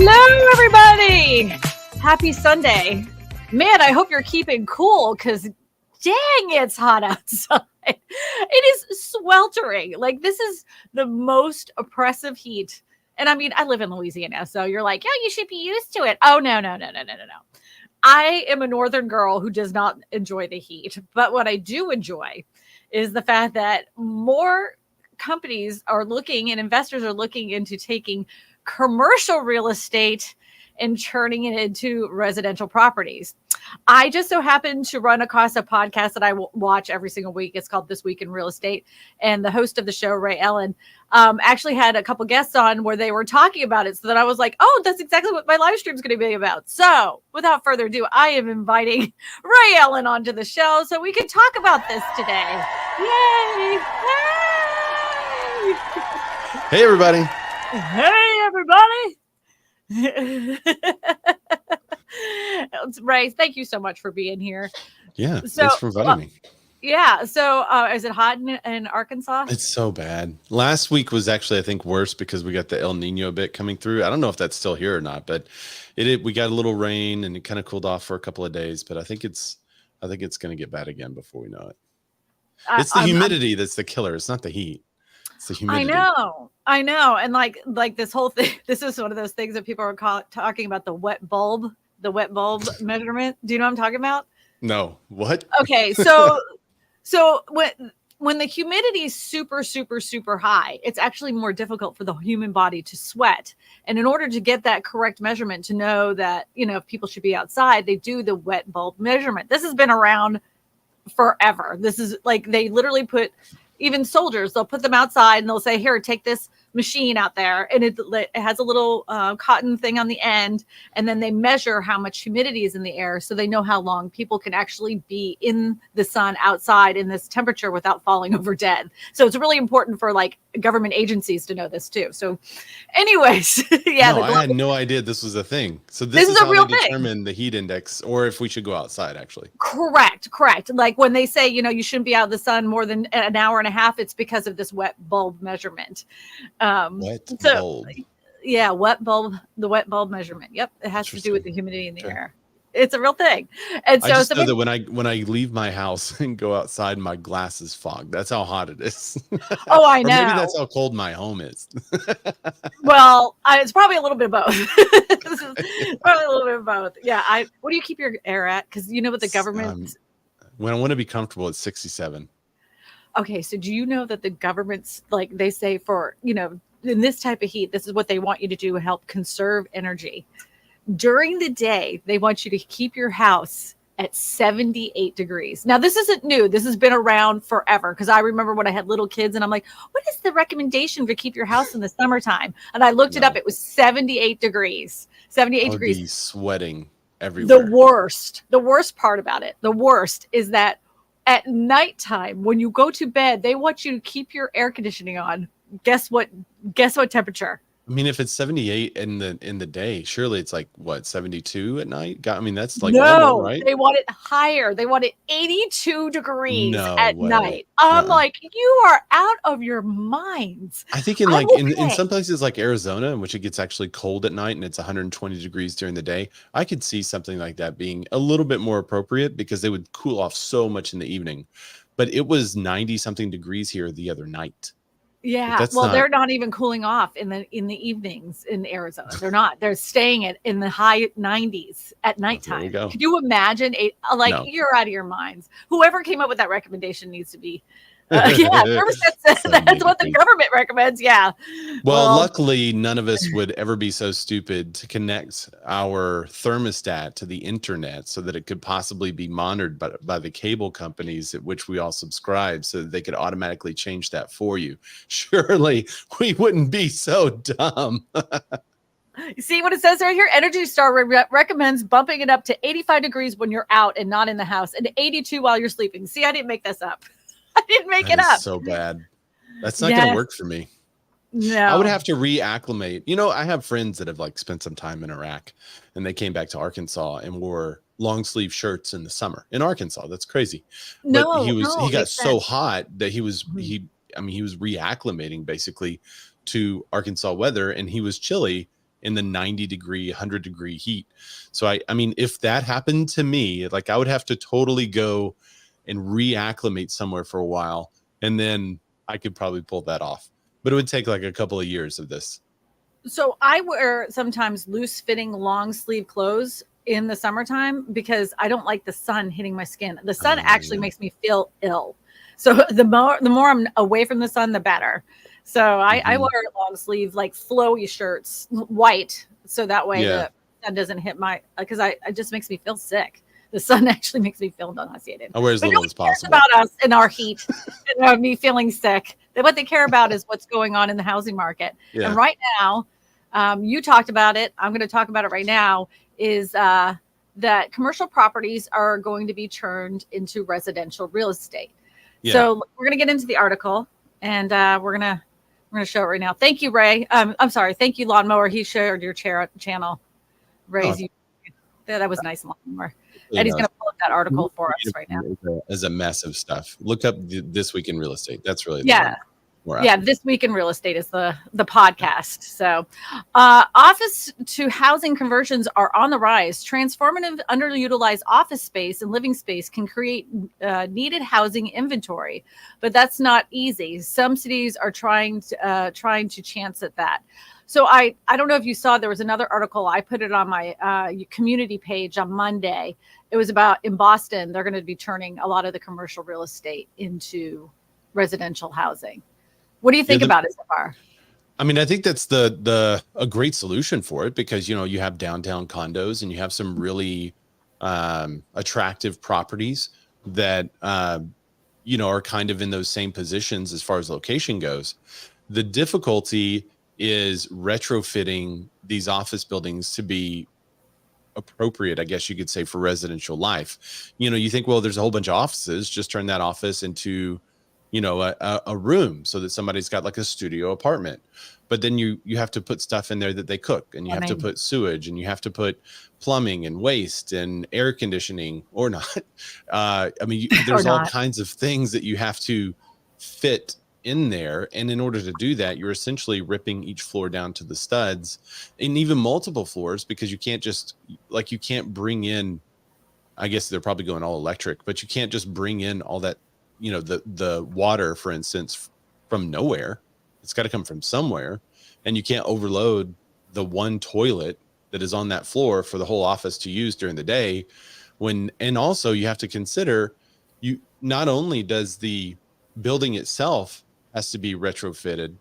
Hello, everybody. Happy Sunday. Man, I hope you're keeping cool because dang, it's hot outside. It is sweltering. Like, this is the most oppressive heat. And I mean, I live in Louisiana, so you're like, yeah, you should be used to it. Oh, no. I am a northern girl who does not enjoy the heat. But what I do enjoy is the fact that more companies are looking and investors are looking into taking commercial real estate and turning it into residential properties. I just so happen to run across a podcast that I watch every single week. It's called This Week in Real Estate. And the host of the show, Ray Ellen, actually had a couple guests on where they were talking about it. So that I was like, oh, that's exactly what my live stream is going to be about. So without further ado, I am inviting Ray Ellen onto the show so we can talk about this today. Yay! Yay! Hey, everybody. Hey, everybody. Ray, thank you so much for being here. Yeah, thanks for inviting me. Yeah, so is it hot in Arkansas? It's so bad. Last week was actually, I think, worse because we got the El Nino bit coming through. I don't know if that's still here or not, but we got a little rain and it kind of cooled off for a couple of days. But I think it's going to get bad again before we know it. It's the humidity that's the killer. It's not the heat. It's the humidity. I know. And like this whole thing, this is one of those things that people are talking about, the wet bulb measurement. Do you know what I'm talking about? No. What? Okay. So when the humidity is super, super, super high, it's actually more difficult for the human body to sweat. And in order to get that correct measurement to know that, if people should be outside, they do the wet bulb measurement. This has been around forever. This is like, they literally put, even soldiers, they'll put them outside and they'll say, here, take this machine out there. And it has a little cotton thing on the end. And then they measure how much humidity is in the air. So they know how long people can actually be in the sun outside in this temperature without falling over dead. So it's really important for like government agencies to know this too. So anyways, yeah. No, I had no idea this was a thing. So this is a how real they determine the heat index or if we should go outside actually. Correct. Like when they say, you shouldn't be out of the sun more than an hour and a half, it's because of this wet bulb measurement. Bulb. Yeah, the wet bulb measurement. Yep. It has to do with the humidity in the air. It's a real thing. And so I just know that when I leave my house and go outside, my glasses fog. That's how hot it is. Oh, I know. Or maybe that's how cold my home is. Well, it's probably a little bit of both. Probably a little bit of both. Yeah. What do you keep your air at? Because you know what the government. When I want to be comfortable, it's 67. Okay, so do you know that the government's, like, they say for, in this type of heat, this is what they want you to do to help conserve energy. During the day, they want you to keep your house at 78 degrees. Now, this isn't new. This has been around forever because I remember when I had little kids and I'm like, what is the recommendation to keep your house in the summertime? And I looked it up. It was 78 degrees. 78 degrees. Be sweating everywhere. The worst part about it, is that at nighttime, when you go to bed, they want you to keep your air conditioning on. Guess what temperature? I mean, if it's 78 in the day, surely it's like what, 72 at night? That's like normal, right? They want it higher. They want it 82 degrees at night. I'm like, you are out of your minds. I think in some places like Arizona, in which it gets actually cold at night and it's 120 degrees during the day, I could see something like that being a little bit more appropriate because they would cool off so much in the evening. But it was 90 something degrees here the other night. Yeah, they're not even cooling off in the evenings in Arizona. They're not. They're staying in the high 90s at nighttime. Could you imagine? No. You're out of your minds. Whoever came up with that recommendation needs to be. That's what the government recommends. Yeah. Well, luckily, none of us would ever be so stupid to connect our thermostat to the internet so that it could possibly be monitored by the cable companies at which we all subscribe so that they could automatically change that for you. Surely we wouldn't be so dumb. You see what it says right here? Energy Star recommends bumping it up to 85 degrees when you're out and not in the house and 82 while you're sleeping. See, I didn't make this up. I didn't make it up. So bad. That's not going to work for me. No. I would have to reacclimate. I have friends that have spent some time in Iraq and they came back to Arkansas and wore long sleeve shirts in the summer in Arkansas. That's crazy. But he got so hot that he was reacclimating basically to Arkansas weather and he was chilly in the 90-degree, 100-degree heat. So I mean, if that happened to me, like I would have to totally go and reacclimate somewhere for a while, and then I could probably pull that off. But it would take like a couple of years of this. So I wear sometimes loose fitting long sleeve clothes in the summertime because I don't like the sun hitting my skin. The sun actually makes me feel ill. So the more I'm away from the sun, the better. So I wear long sleeve, like flowy shirts, white. So that way the sun doesn't hit because it just makes me feel sick. The sun actually makes me feel nauseated. I wear as little as possible. About us and our heat and me feeling sick. What they care about is what's going on in the housing market. Yeah. And right now, you talked about it. I'm going to talk about it right now. Is that commercial properties are going to be turned into residential real estate? Yeah. So we're going to get into the article, and we're going to show it right now. Thank you, Ray. I'm sorry. Thank you, Lawnmower. He shared your channel. Ray's. Oh. That was nice, Lawnmower. Eddie's going to pull up that article for us right now. Is a massive stuff. Look up This Week in Real Estate. That's really This Week in Real Estate is the podcast. So office to housing conversions are on the rise. Transformative underutilized office space and living space can create needed housing inventory, but that's not easy. Some cities are trying to chance at that. So I don't know if you saw, there was another article. I put it on my community page on Monday. It was about in Boston, they're going to be turning a lot of the commercial real estate into residential housing. What do you think about it so far? I mean, I think that's a great solution for it because, you have downtown condos and you have some really attractive properties that, are kind of in those same positions as far as location goes. The difficulty is retrofitting these office buildings to be appropriate, I guess you could say, for residential life. You think, well, there's a whole bunch of offices, just turn that office into, a room so that somebody's got like a studio apartment. But then you have to put stuff in there that they cook, and you have to put sewage, and you have to put plumbing and waste and air conditioning or not. There's all kinds of things that you have to fit in there, and in order to do that, you're essentially ripping each floor down to the studs, and even multiple floors, because you can't just you can't bring in, I guess they're probably going all electric, but you can't just bring in all that, the water, for instance, from nowhere. It's got to come from somewhere, and you can't overload the one toilet that is on that floor for the whole office to use during the day. And also you have to consider, not only does the building itself has to be retrofitted,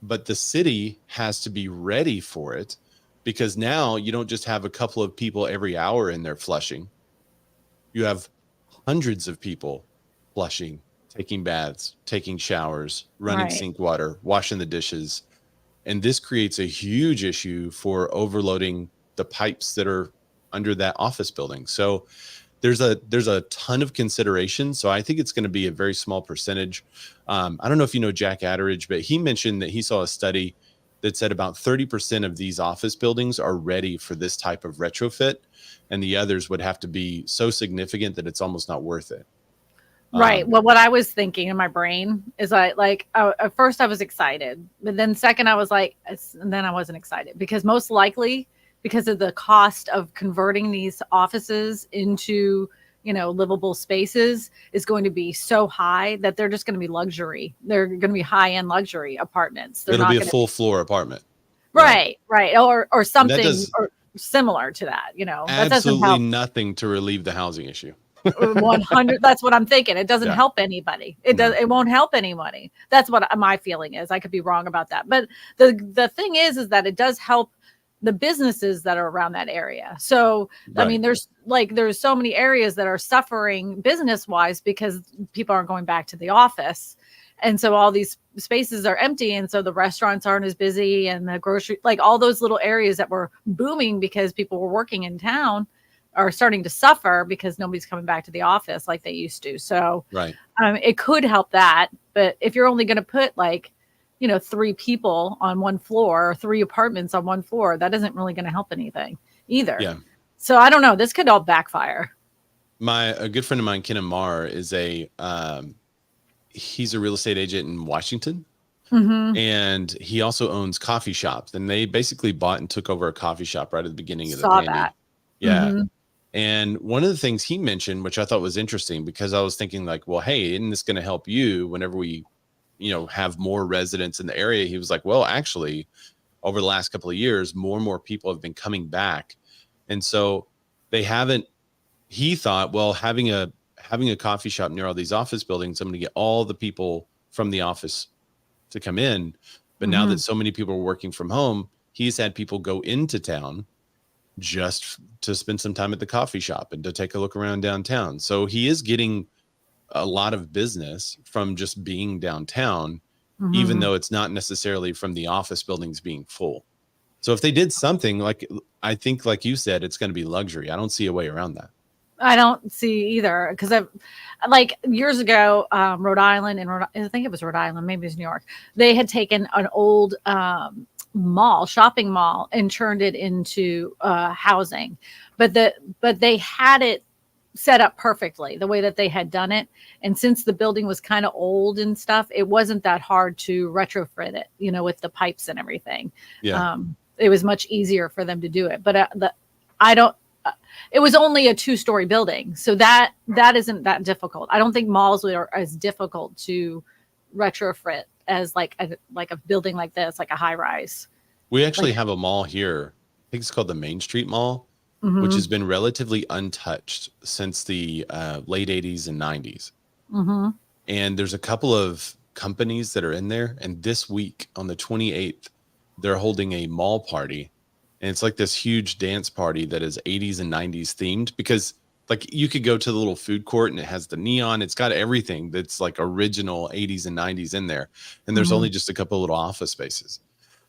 but the city has to be ready for it, because now you don't just have a couple of people every hour in there flushing. You have hundreds of people flushing, taking baths, taking showers, running sink water, washing the dishes. And this creates a huge issue for overloading the pipes that are under that office building. So there's a ton of consideration. So I think it's going to be a very small percentage. I don't know if you know Jack Atteridge, but he mentioned that he saw a study that said about 30% of these office buildings are ready for this type of retrofit, and the others would have to be so significant that it's almost not worth it. Right. Well, what I was thinking in my brain is at first I was excited, but then second I was like, and then I wasn't excited, because most likely, because of the cost of converting these offices into, livable spaces is going to be so high that they're just going to be luxury. They're going to be high-end luxury apartments. It'll be a full floor apartment. Right. Or something or similar to that, that absolutely nothing to relieve the housing issue. 100. That's what I'm thinking. It doesn't help anybody. It won't help anybody. That's what my feeling is. I could be wrong about that. But the thing is that it does help the businesses that are around that area. So, I mean, there's so many areas that are suffering business wise because people aren't going back to the office. And so all these spaces are empty. And so the restaurants aren't as busy, and the grocery, all those little areas that were booming because people were working in town are starting to suffer because nobody's coming back to the office like they used to. So it could help that. But if you're only going to put 3 people on one floor or 3 apartments on one floor, that isn't really going to help anything either. Yeah. So I don't know. This could all backfire. A good friend of mine, Ken Amar, is he's a real estate agent in Washington. Mm-hmm. And he also owns coffee shops, and they basically bought and took over a coffee shop right at the beginning of the Saw that. Yeah. Mm-hmm. And one of the things he mentioned, which I thought was interesting, because I was thinking like, well, hey, isn't this going to help you whenever we, have more residents in the area? He was like, well, actually, over the last couple of years, more and more people have been coming back. And so they haven't, he thought, well, having a coffee shop near all these office buildings, I'm going to get all the people from the office to come in. But now that so many people are working from home, he's had people go into town just to spend some time at the coffee shop and to take a look around downtown. So he is getting a lot of business from just being downtown, even though it's not necessarily from the office buildings being full. So if they did something like, I think, like you said, it's going to be luxury. I don't see a way around that. I don't see either, because I've like years ago, Rhode Island I think it was Rhode Island, maybe it was New York. They had taken an old shopping mall, and turned it into housing, but they had it set up perfectly the way that they had done it. And since the building was kind of old and stuff, it wasn't that hard to retrofit it, with the pipes and everything. Yeah. It was much easier for them to do it. But it was only a 2-story building, so that isn't that difficult. I don't think malls are as difficult to retrofit as like a building like this, like a high rise. We actually have a mall here. I think it's called the Main Street Mall, which has been relatively untouched since the late 80s and 90s. And there's a couple of companies that are in there. And this week on the 28th, they're holding a mall party. And it's like this huge dance party that is 80s and 90s themed, because like you could go to the little food court and it has the neon. It's got everything that's like original 80s and 90s in there. And there's only just a couple of little office spaces.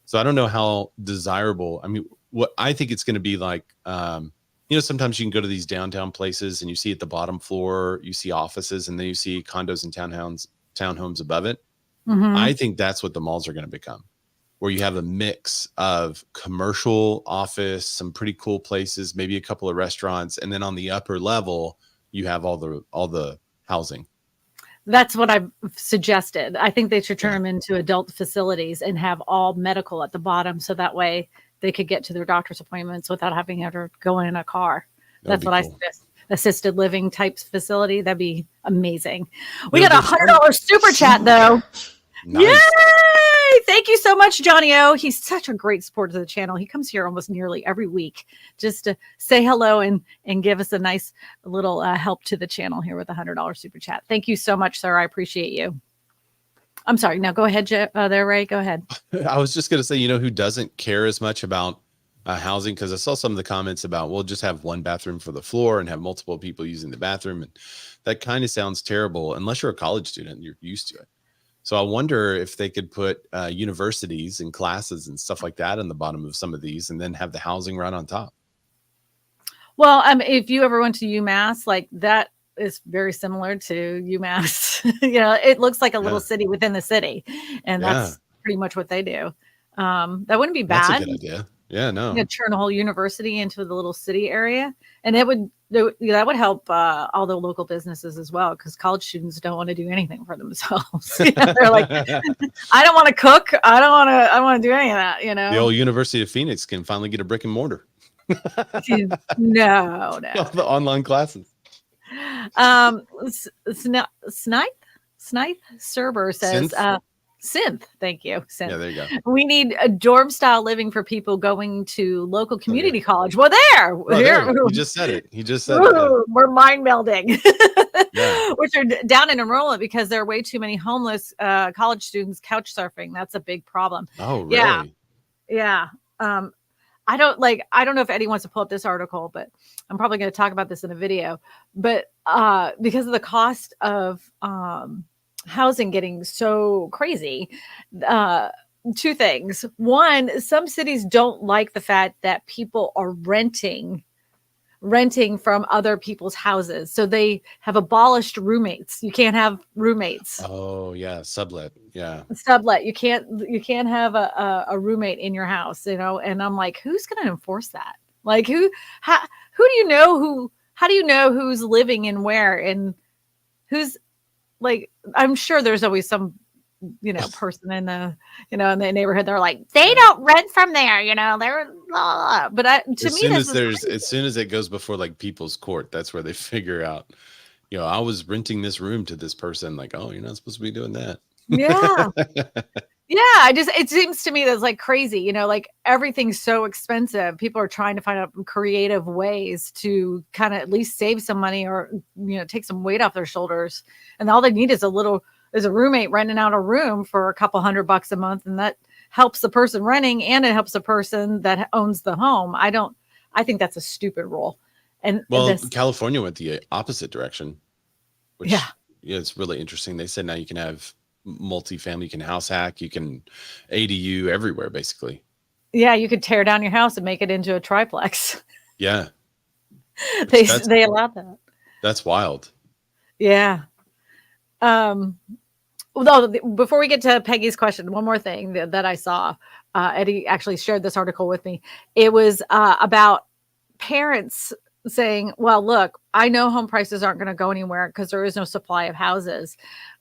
So I don't know how desirable. I mean, what I think it's going to be like, sometimes you can go to these downtown places and you see at the bottom floor, you see offices, and then you see condos and townhomes above it. I think that's what the malls are going to become, where you have a mix of commercial, office, some pretty cool places, maybe a couple of restaurants. And then on the upper level, you have all the housing. That's what I've suggested. I think they should turn them into adult facilities and have all medical at the bottom, so that way they could get to their doctor's appointments without having to go in a car. That's what cool. I suggest. Assisted living type facility. That'd be amazing. We got $100 super chat though. Nice. Yay! Thank you so much, Johnny O. He's such a great supporter to the channel. He comes here almost nearly every week just to say hello and give us a nice little help to the channel here with $100 super chat. Thank you so much, sir. I appreciate you. I'm sorry. Now go ahead, there, Ray. Go ahead. I was just going to say, who doesn't care as much about housing? Because I saw some of the comments about, we'll just have one bathroom for the floor and have multiple people using the bathroom. And that kind of sounds terrible unless you're a college student and you're used to it. So I wonder if they could put universities and classes and stuff like that in the bottom of some of these, and then have the housing right on top. Well, if you ever went to UMass, like that is very similar to UMass. It looks like a little city within the city, and that's pretty much what they do. That wouldn't be bad. That's a good idea. Yeah, no. Turn a whole university into the little city area, and that would help all the local businesses as well, because college students don't want to do anything for themselves. They're like, I don't want to cook. I don't want to do any of that. The old University of Phoenix can finally get a brick and mortar. No. The online classes. Snipe Serber says, Synth. Thank you. Synth. Yeah, there you go. We need a dorm style living for people going to local community college. Well, there. He just said it. We're mind melding, which are down in enrollment because there are way too many homeless college students couch surfing. That's a big problem. Oh, really? Yeah. I don't know if Eddie wants to pull up this article, but I'm probably going to talk about this in a video. But because of the cost of housing getting so crazy, 2 things. One, some cities don't like the fact that people are renting from other people's houses, so they have abolished roommates. You can't have roommates. Oh yeah, sublet. You can't have a roommate in your house, and I'm like, who's going to enforce that? Like how do you know who's living in where, and who's, like, I'm sure there's always some person in the, in the neighborhood. They're like, they don't rent from there, they're blah, blah. But to me, as soon as it goes before like people's court, that's where they figure out, I was renting this room to this person. Like, oh, you're not supposed to be doing that. Yeah. Yeah. It seems to me that's like crazy, like everything's so expensive. People are trying to find out creative ways to kind of at least save some money or, take some weight off their shoulders. And all they need is a roommate renting out a room for a couple $100 a month. And that helps the person renting and it helps the person that owns the home. I think that's a stupid rule. And California went the opposite direction, which it's really interesting. They said now you can have multifamily, you can house hack, you can ADU everywhere, basically. Yeah, you could tear down your house and make it into a triplex. Yeah. They allowed that. That's wild. Yeah. Although before we get to Peggy's question, one more thing that I saw, Eddie actually shared this article with me. It was about parents saying, well, look, I know home prices aren't going to go anywhere because there is no supply of houses.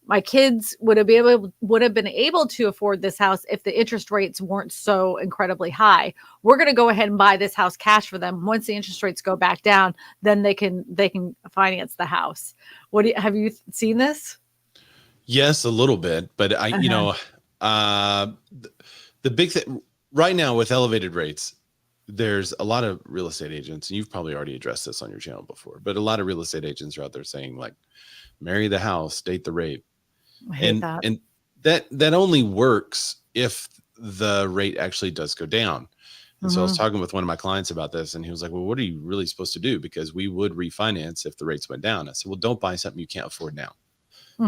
My kids would have been able to afford this house if the interest rates weren't so incredibly high. We're going to go ahead and buy this house cash for them. Once the interest rates go back down, then they can finance the house. Have you seen this? Yes, a little bit, but the big thing right now with elevated rates, there's a lot of real estate agents, and you've probably already addressed this on your channel before, but a lot of real estate agents are out there saying like, marry the house, date the rate. And that only works if the rate actually does go down. And so I was talking with one of my clients about this, and he was like, well, what are you really supposed to do? Because we would refinance if the rates went down. I said, well, don't buy something you can't afford now.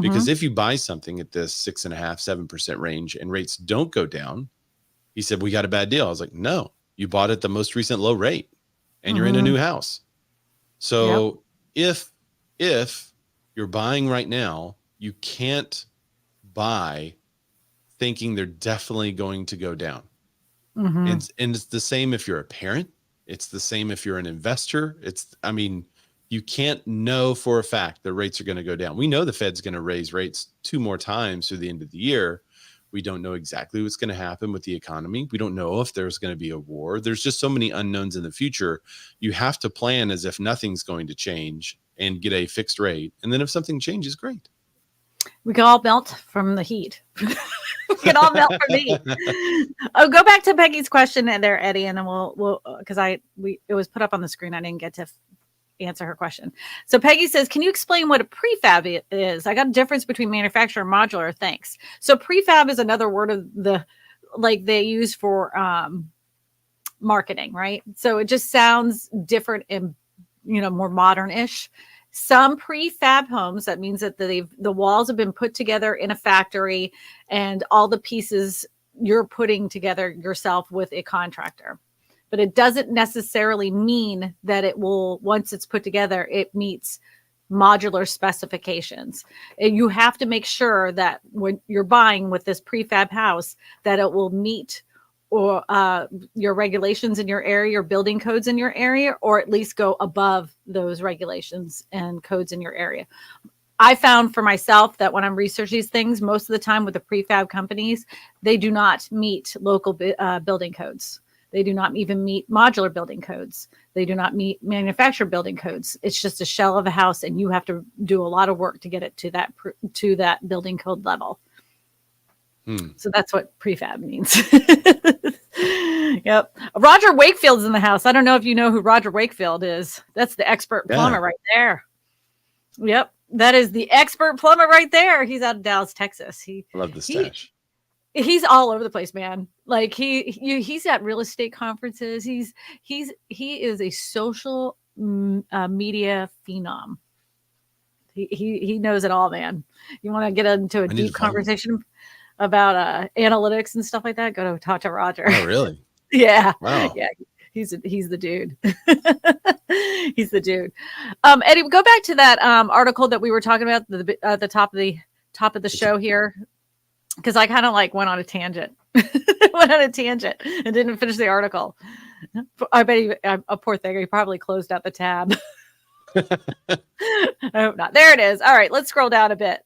Because if you buy something at this 6.5-7% range and rates don't go down, he said, we got a bad deal. I was like, no, you bought at the most recent low rate and you're in a new house. So if you're buying right now, you can't buy thinking they're definitely going to go down. And it's the same if you're a parent. It's the same if you're an investor. You can't know for a fact the rates are going to go down. We know the Fed's going to raise rates 2 more times through the end of the year. We don't know exactly what's going to happen with the economy. We don't know if there's going to be a war. There's just so many unknowns in the future. You have to plan as if nothing's going to change and get a fixed rate. And then if something changes, great. We can all melt from the heat. We can all melt from the heat. Oh, go back to Peggy's question there, Eddie, and then we'll because it was put up on the screen. I didn't get to answer her question. So Peggy says, can you explain what a prefab is? I got a difference between manufacturer and modular. Thanks. So prefab is another word of they use for marketing, right? So it just sounds different and more modern-ish. Some prefab homes, that means that the walls have been put together in a factory and all the pieces you're putting together yourself with a contractor. But it doesn't necessarily mean that it will, once it's put together, it meets modular specifications. And you have to make sure that when you're buying with this prefab house, that it will meet or your regulations in your area, your building codes in your area, or at least go above those regulations and codes in your area. I found for myself that when I'm researching these things, most of the time with the prefab companies, they do not meet local building codes. They do not even meet modular building codes. They do not meet manufactured building codes. It's just a shell of a house, and you have to do a lot of work to get it to that building code level. So that's what prefab means. Yep. Roger Wakefield's in the house. I don't know if you know who Roger Wakefield is. That's the expert plumber right there. Yep. That is the expert plumber right there. He's out of Dallas, Texas. I love the stash. He's all over the place, man. Like he's at real estate conferences. He is a social media phenom. He knows it all, man. You want to get into a deep conversation about analytics and stuff like that? Go to talk to Roger. Oh, really? Yeah. Wow. Yeah. He's the dude. He's the dude. Eddie, go back to that article that we were talking about at the top of the show here, because I kind of went on a tangent. And didn't finish the article. I bet a poor thing. He probably closed out the tab. I hope not. There it is. All right, let's scroll down a bit.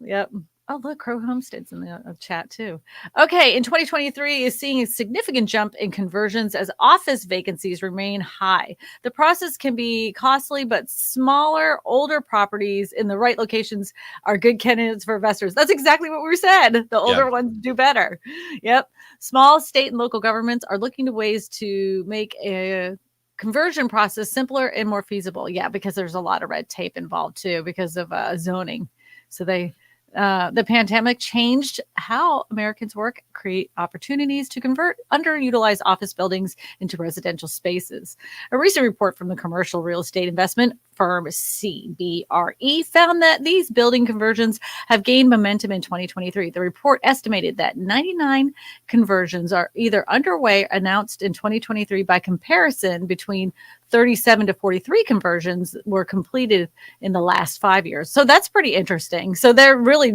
Yep. Oh, look, Crow Homestead's in the chat too. Okay, in 2023 is seeing a significant jump in conversions as office vacancies remain high. The process can be costly, but smaller, older properties in the right locations are good candidates for investors. That's exactly what we said. The older ones do better. Yep. Small state and local governments are looking to ways to make a conversion process simpler and more feasible. Yeah, because there's a lot of red tape involved too because of zoning. So the pandemic changed how Americans work, create opportunities to convert underutilized office buildings into residential spaces. A recent report from the commercial real estate investment firm CBRE found that these building conversions have gained momentum in 2023. The report estimated that 99 conversions are either underway or announced in 2023. By comparison, between 37 to 43 conversions were completed in the last 5 years. So that's pretty interesting. So they're really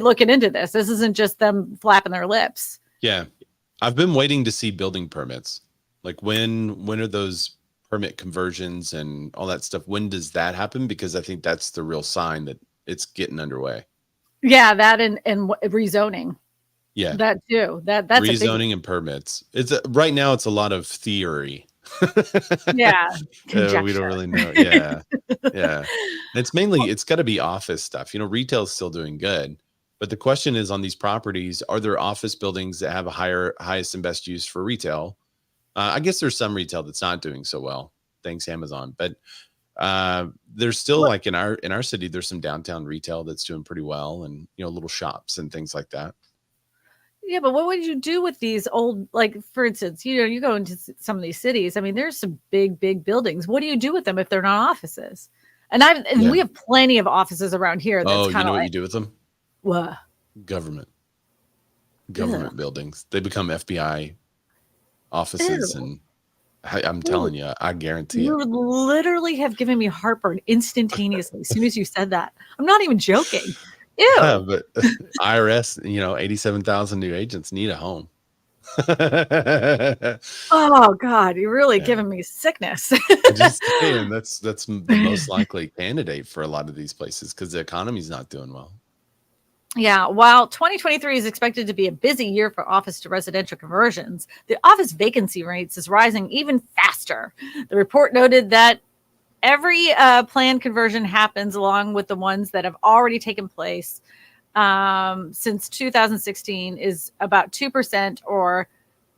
looking into this. This isn't just them flapping their lips. Yeah. I've been waiting to see building permits. Like when are those permit conversions and all that stuff? When does that happen? Because I think that's the real sign that it's getting underway. Yeah, that and rezoning. Yeah. That too. That's rezoning and permits. Right now it's a lot of theory. Yeah. We don't really know. Yeah. Yeah. It's got to be office stuff. Retail's still doing good. But the question is, on these properties, are there office buildings that have a highest and best use for retail? I guess there's some retail that's not doing so well. Thanks, Amazon. But there's still like in our city, there's some downtown retail that's doing pretty well, and little shops and things like that. Yeah, but what would you do with these old, like, for instance, you go into some of these cities. I mean, there's some big buildings. What do you do with them if they're not offices? And we have plenty of offices around here. That's you know what you do with them? What? Government buildings. They become FBI offices. Ew. And I'm telling you, I guarantee you literally have given me heartburn instantaneously as soon as you said that. I'm not even joking. Ew. Yeah, but IRS, 87,000 new agents need a home. Oh God, you're really giving me sickness. Just saying, that's the most likely candidate for a lot of these places because the economy's not doing well. Yeah, while 2023 is expected to be a busy year for office to residential conversions, the office vacancy rates is rising even faster. The report noted that every planned conversion happens along with the ones that have already taken place since 2016 is about 2% or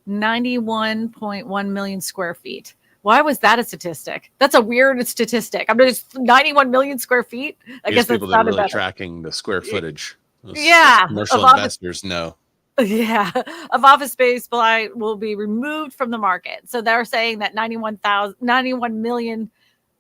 91.1 million square feet. Why was that a statistic? That's a weird statistic. I'm just 91 million square feet. I guess people that are really tracking the square footage. Commercial investors know. Yeah, of office space supply will be removed from the market. So they're saying that 91 million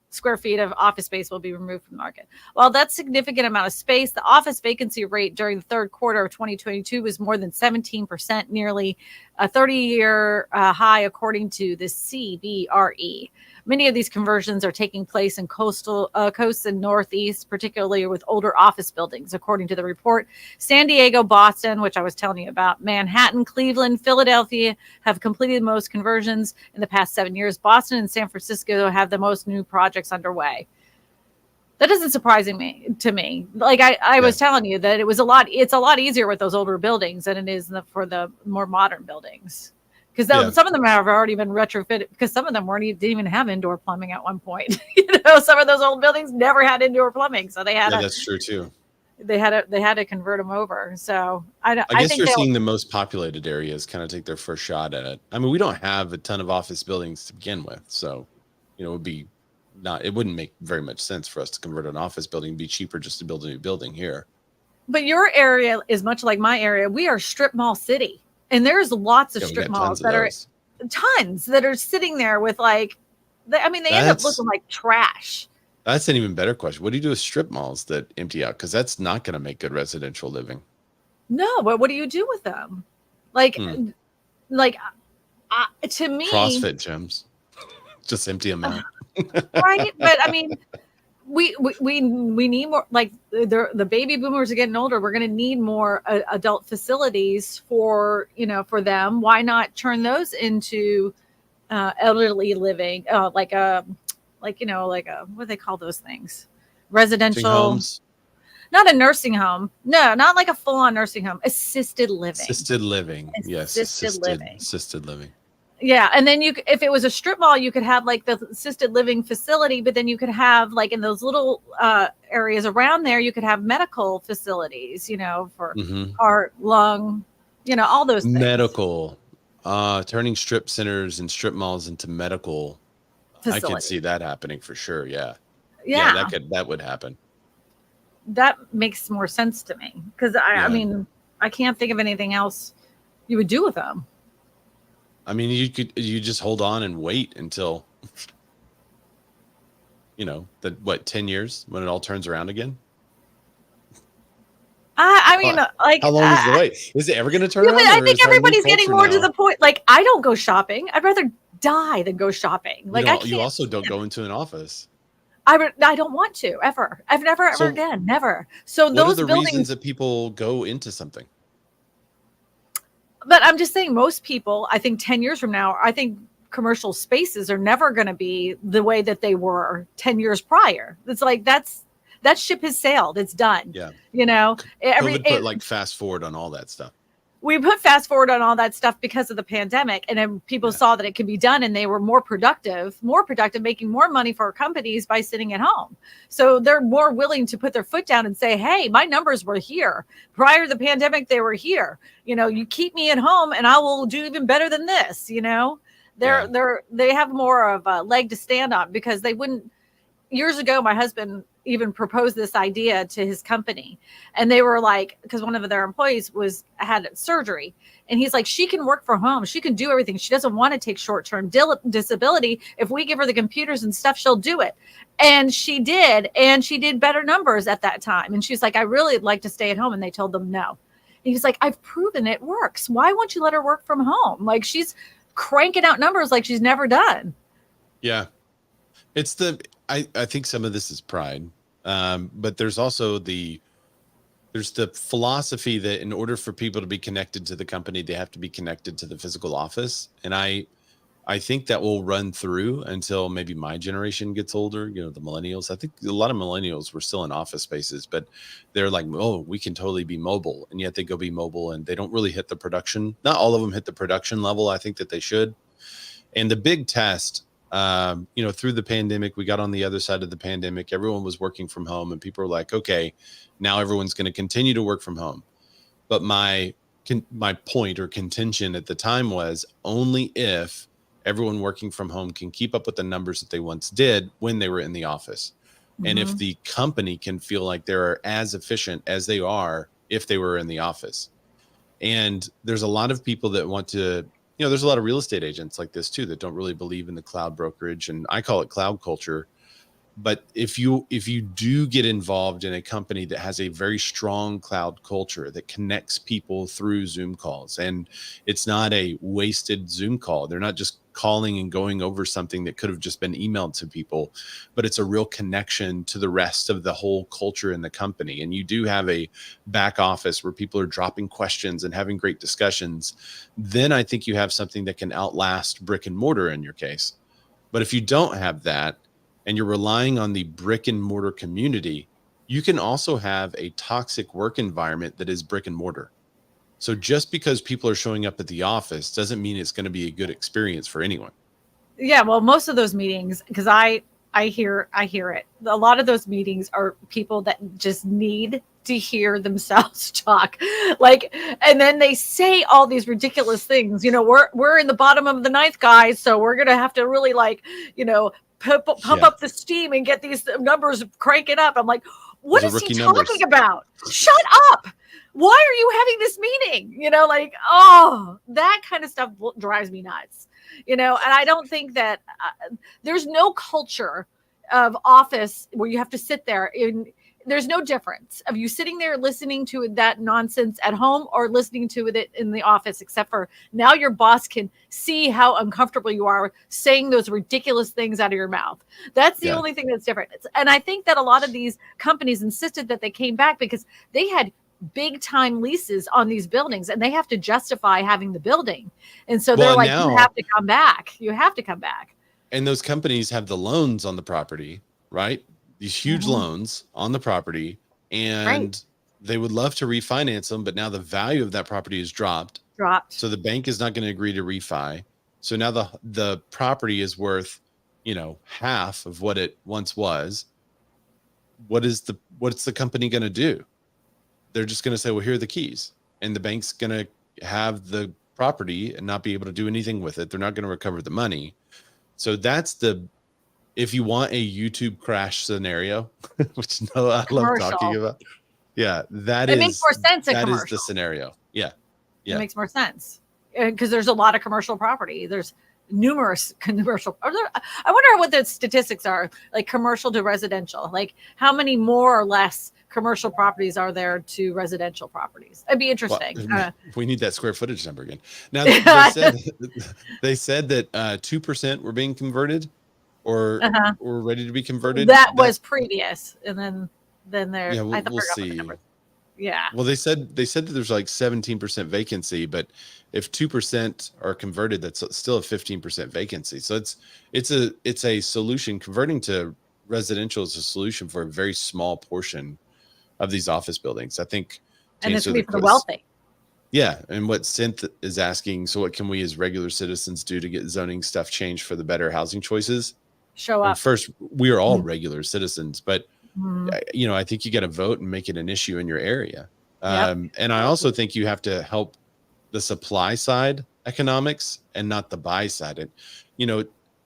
square feet of office space will be removed from the market. While that's a significant amount of space, the office vacancy rate during the third quarter of 2022 was more than 17%, nearly a 30-year high, according to the CBRE. Many of these conversions are taking place in coastal coasts and Northeast, particularly with older office buildings, according to the report. San Diego, Boston, which I was telling you about, Manhattan, Cleveland, Philadelphia have completed most conversions in the past 7 years. Boston and San Francisco have the most new projects underway. That isn't surprising to me. Like I was telling you that it's a lot easier with those older buildings than it is for the more modern buildings. Because some of them have already been retrofitted, because some of them didn't even have indoor plumbing at one point. Some of those old buildings never had indoor plumbing, so they had that's true too. They had to convert them over. So I guess you're seeing the most populated areas kind of take their first shot at it. I mean, we don't have a ton of office buildings to begin with, so it wouldn't make very much sense for us to convert an office building. It'd be cheaper just to build a new building here. But your area is much like my area. We are strip mall city. And there's lots of strip malls that are sitting there with they end up looking like trash. That's an even better question. What do you do with strip malls that empty out? Because that's not going to make good residential living. No, but what do you do with them? To me, CrossFit gyms, just empty them out. Right? But I mean, we need more, like the baby boomers are getting older. We're going to need more adult facilities for them. Why not turn those into elderly living, what do they call those things? Residential homes. not a nursing home. No, not like a full-on nursing home. Assisted living. Assisted living. Yes. Assisted living. Yeah, and then if it was a strip mall, you could have like the assisted living facility, but then you could have like in those little areas around there, you could have medical facilities, for heart, lung, all those things. Medical, turning strip centers and strip malls into medical. I could see that happening for sure. Yeah. That would happen. That makes more sense to me because I mean, I can't think of anything else you would do with them. I mean, you just hold on and wait until, 10 years when it all turns around again? I mean, like, how long is the wait? Is it ever going to turn around? I think everybody's getting more to the point. Like, I don't go shopping. I'd rather die than go shopping. Like, you also don't go into an office. I don't want to ever. I've never ever again. Never. So what those are the buildings, reasons that people go into something? But I'm just saying, most people, I think 10 years from now, I think commercial spaces are never going to be the way that they were 10 years prior. It's like that ship has sailed. It's done. Yeah. COVID put fast forward on all that stuff. We put fast forward on all that stuff because of the pandemic, and then people saw that it could be done, and they were more productive, making more money for our companies by sitting at home. So they're more willing to put their foot down and say, hey, my numbers were here. Prior to the pandemic, they were here. You keep me at home and I will do even better than this. They have more of a leg to stand on because they wouldn't. Years ago, my husband even proposed this idea to his company, and they were like, because one of their employees had surgery, and he's like, she can work from home, she can do everything, she doesn't want to take short-term disability. If we give her the computers and stuff, she'll do it. And she did better numbers at that time. And she's like, I really like to stay at home. And they told them no. And he's like, I've proven it works. Why won't you let her work from home? Like, she's cranking out numbers like she's never done. Yeah. I think some of this is pride. But there's also the philosophy that in order for people to be connected to the company, they have to be connected to the physical office. And I think that will run through until maybe my generation gets older, the millennials. I think a lot of millennials were still in office spaces, but they're like, oh, we can totally be mobile. And yet they go be mobile and they don't really hit the production. Not all of them hit the production level I think that they should. And the big test, through the pandemic, we got on the other side of the pandemic, everyone was working from home and people were like, okay, now everyone's going to continue to work from home. But my point or contention at the time was only if everyone working from home can keep up with the numbers that they once did when they were in the office. And if the company can feel like they're as efficient as they are if they were in the office. And there's a lot of people that want to, there's a lot of real estate agents like this too that don't really believe in the cloud brokerage, and I call it cloud culture. But if you do get involved in a company that has a very strong cloud culture that connects people through Zoom calls, and it's not a wasted Zoom call, they're not just calling and going over something that could have just been emailed to people, but it's a real connection to the rest of the whole culture in the company. And you do have a back office where people are dropping questions and having great discussions. Then I think you have something that can outlast brick and mortar in your case. But if you don't have that, and you're relying on the brick and mortar community, you can also have a toxic work environment that is brick and mortar. So just because people are showing up at the office doesn't mean it's going to be a good experience for anyone. Yeah, well, most of those meetings, because I hear it. A lot of those meetings are people that just need to hear themselves talk, and then they say all these ridiculous things. We're in the bottom of the ninth, guys, so we're gonna have to really pump up the steam and get these numbers cranking up. I'm like, what is he talking about? Shut up. Why are you having this meeting? That kind of stuff drives me nuts, and I don't think that there's no culture of office where you have to sit there there's no difference of you sitting there listening to that nonsense at home or listening to it in the office, except for now your boss can see how uncomfortable you are saying those ridiculous things out of your mouth. That's the only thing that's different. And I think that a lot of these companies insisted that they came back because they had big time leases on these buildings and they have to justify having the building. And so they're like, you have to come back. You have to come back. And those companies have the loans on the property, right? These huge loans on the property. and they would love to refinance them, but now the value of that property is dropped. So the bank is not going to agree to refi. So now the property is worth, half of what it once was. What's the company going to do? They're just going to say, well, here are the keys. And the bank's going to have the property and not be able to do anything with it. They're not going to recover the money. So that's if you want a YouTube crash scenario, which I love talking about. Yeah, it makes more sense. That is the scenario. Yeah. It makes more sense because there's a lot of commercial property. There's numerous commercial. I wonder what the statistics are, like commercial to residential. Like how many more or less commercial properties are there to residential properties? It'd be interesting. Well, we need that square footage number again. Now they said that 2% were being converted or were ready to be converted. That was previous, and then there. Yeah, we'll see. Yeah. Well, they said that there's like 17% vacancy, but if 2% are converted, that's still a 15% vacancy. So it's a solution. Converting to residential is a solution for a very small portion of these office buildings. I think. And it's going to be for the wealthy. Yeah. And what Synth is asking, so what can we as regular citizens do to get zoning stuff changed for the better housing choices? Show up. And first, we are all regular citizens, but I think you got to vote and make it an issue in your area. And I also think you have to help the supply side economics and not the buy side. And,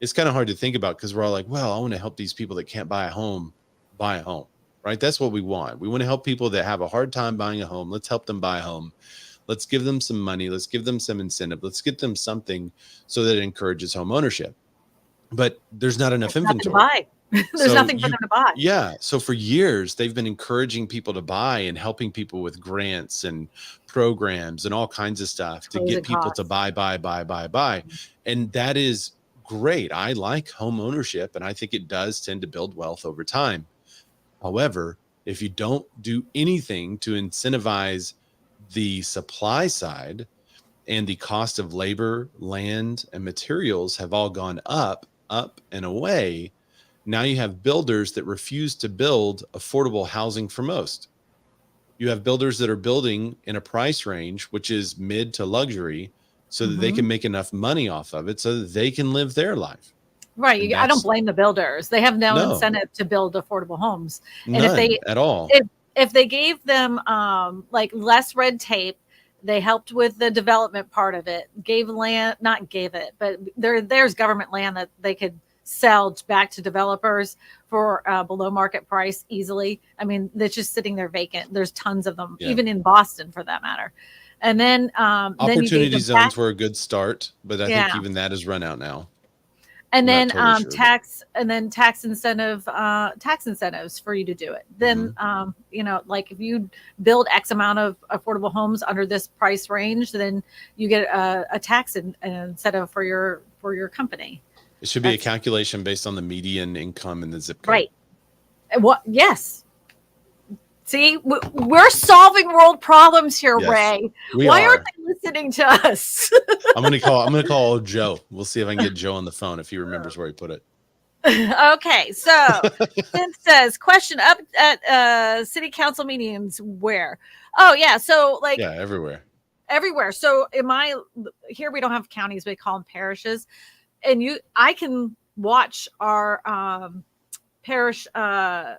it's kind of hard to think about because we're all like, well, I want to help these people that can't buy a home, right? That's what we want. We want to help people that have a hard time buying a home. Let's help them buy a home. Let's give them some money. Let's give them some incentive. Let's get them something so that it encourages home ownership. But there's not enough inventory. There's nothing for them to buy. Yeah. So for years, they've been encouraging people to buy and helping people with grants and programs and all kinds of stuff to get people to buy. And that is great. I like home ownership, and I think it does tend to build wealth over time. However, if you don't do anything to incentivize the supply side, and the cost of labor, land, and materials have all gone up and away, now you have builders that refuse to build affordable housing for most. You have builders that are building in a price range, which is mid to luxury, so that they can make enough money off of it so that they can live their life. Right. I don't blame the builders. They have no incentive to build affordable homes. And None at all. If they gave them like less red tape, they helped with the development part of it, but there's government land that they could sell back to developers for below market price easily. I mean, that's just sitting there vacant. There's tons of them, even in Boston for that matter. And then opportunity zones were a good start, but I think even that has run out now. And then tax incentives for you to do it. Then like if you build X amount of affordable homes under this price range, then you get a tax incentive for your company. It should be a calculation based on the median income in the zip code. Right. Yes. See, we're solving world problems here, Ray. Why aren't they listening to us? I'm gonna call Joe. We'll see if I can get Joe on the phone if he remembers where he put it. Okay, so Synth says, question up at city council meetings where? Oh yeah, so everywhere. So here we don't have counties, we call them parishes, and I can watch our parish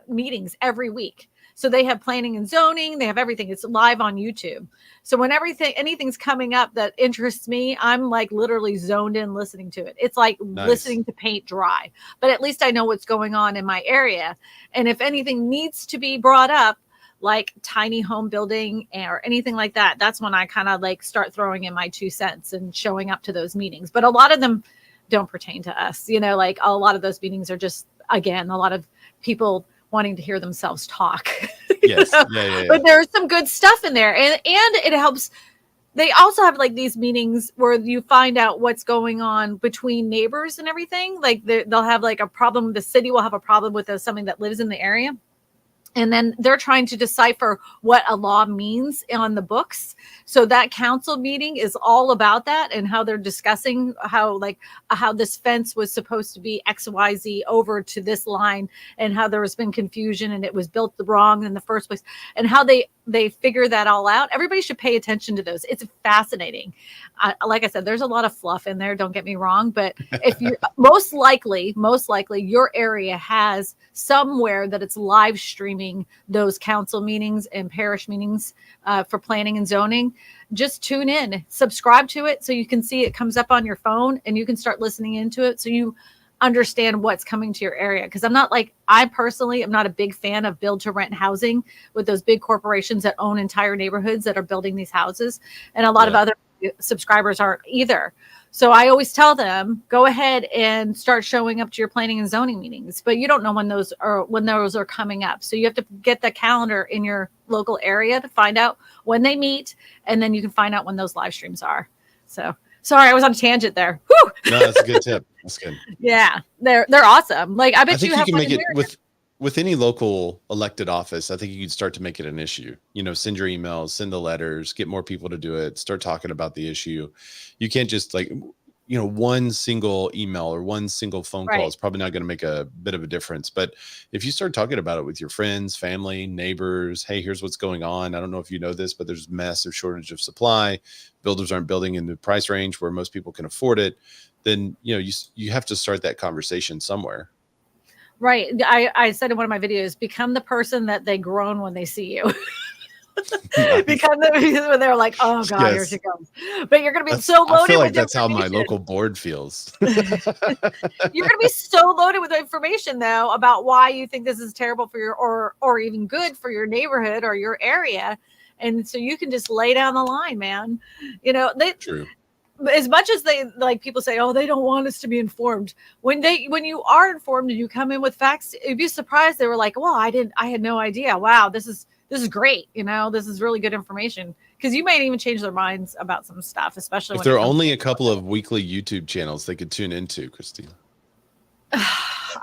meetings every week. So they have planning and zoning. They have everything. It's live on YouTube. So when anything's coming up that interests me, I'm like literally zoned in listening to it. It's like listening to paint dry, but at least I know what's going on in my area. And if anything needs to be brought up, like tiny home building or anything like that, that's when I kind of like start throwing in my 2 cents and showing up to those meetings. But a lot of them don't pertain to us. Like a lot of those meetings are just, again, a lot of people wanting to hear themselves talk. Yes. But there's some good stuff in there. And it helps. They also have like these meetings where you find out what's going on between neighbors and everything. Like they'll have like a problem. The city will have a problem with something that lives in the area. And then they're trying to decipher what a law means on the books. So that council meeting is all about that, and how they're discussing how this fence was supposed to be XYZ over to this line, and how there has been confusion and it was built wrong in the first place, and how they figure that all out. Everybody should pay attention to those. It's fascinating. Like I said, there's a lot of fluff in there. Don't get me wrong, but if you most likely your area has somewhere that it's live streaming those council meetings and parish meetings for planning and zoning. Just tune in, subscribe to it, so you can see it comes up on your phone and you can start listening into it, so you understand what's coming to your area. Because I personally am not a big fan of build to rent housing with those big corporations that own entire neighborhoods that are building these houses, and a lot of other subscribers aren't either. So I always tell them, go ahead and start showing up to your planning and zoning meetings, but you don't know when those are coming up. So you have to get the calendar in your local area to find out when they meet, and then you can find out when those live streams are. So sorry, I was on a tangent there. Whew. No, that's a good tip. That's good. Yeah, they're awesome. Like I bet you have can make it with any local elected office. I think you could start to make it an issue. Send your emails, send the letters, get more people to do it, start talking about the issue. You can't just one single email or one single phone call is probably not going to make a bit of a difference. But if you start talking about it with your friends, family, neighbors, hey, here's what's going on. I don't know if you know this, but there's massive shortage of supply. Builders aren't building in the price range where most people can afford it. Then, you have to start that conversation somewhere. Right. I said in one of my videos, become the person that they groan when they see you. Become when they're like, oh God, here she comes. But you're going to be so loaded. I feel like that's how my local board feels. You're going to be so loaded with information, though, about why you think this is terrible for your or even good for your neighborhood or your area. And so you can just lay down the line, man. True. As much as they people say, oh, they don't want us to be informed. When you are informed and you come in with facts, you'd be surprised. They were like, well, I had no idea. Wow, this is great. This is really good information, because you might even change their minds about some stuff, especially if there are only a couple of weekly YouTube channels they could tune into, Kristina.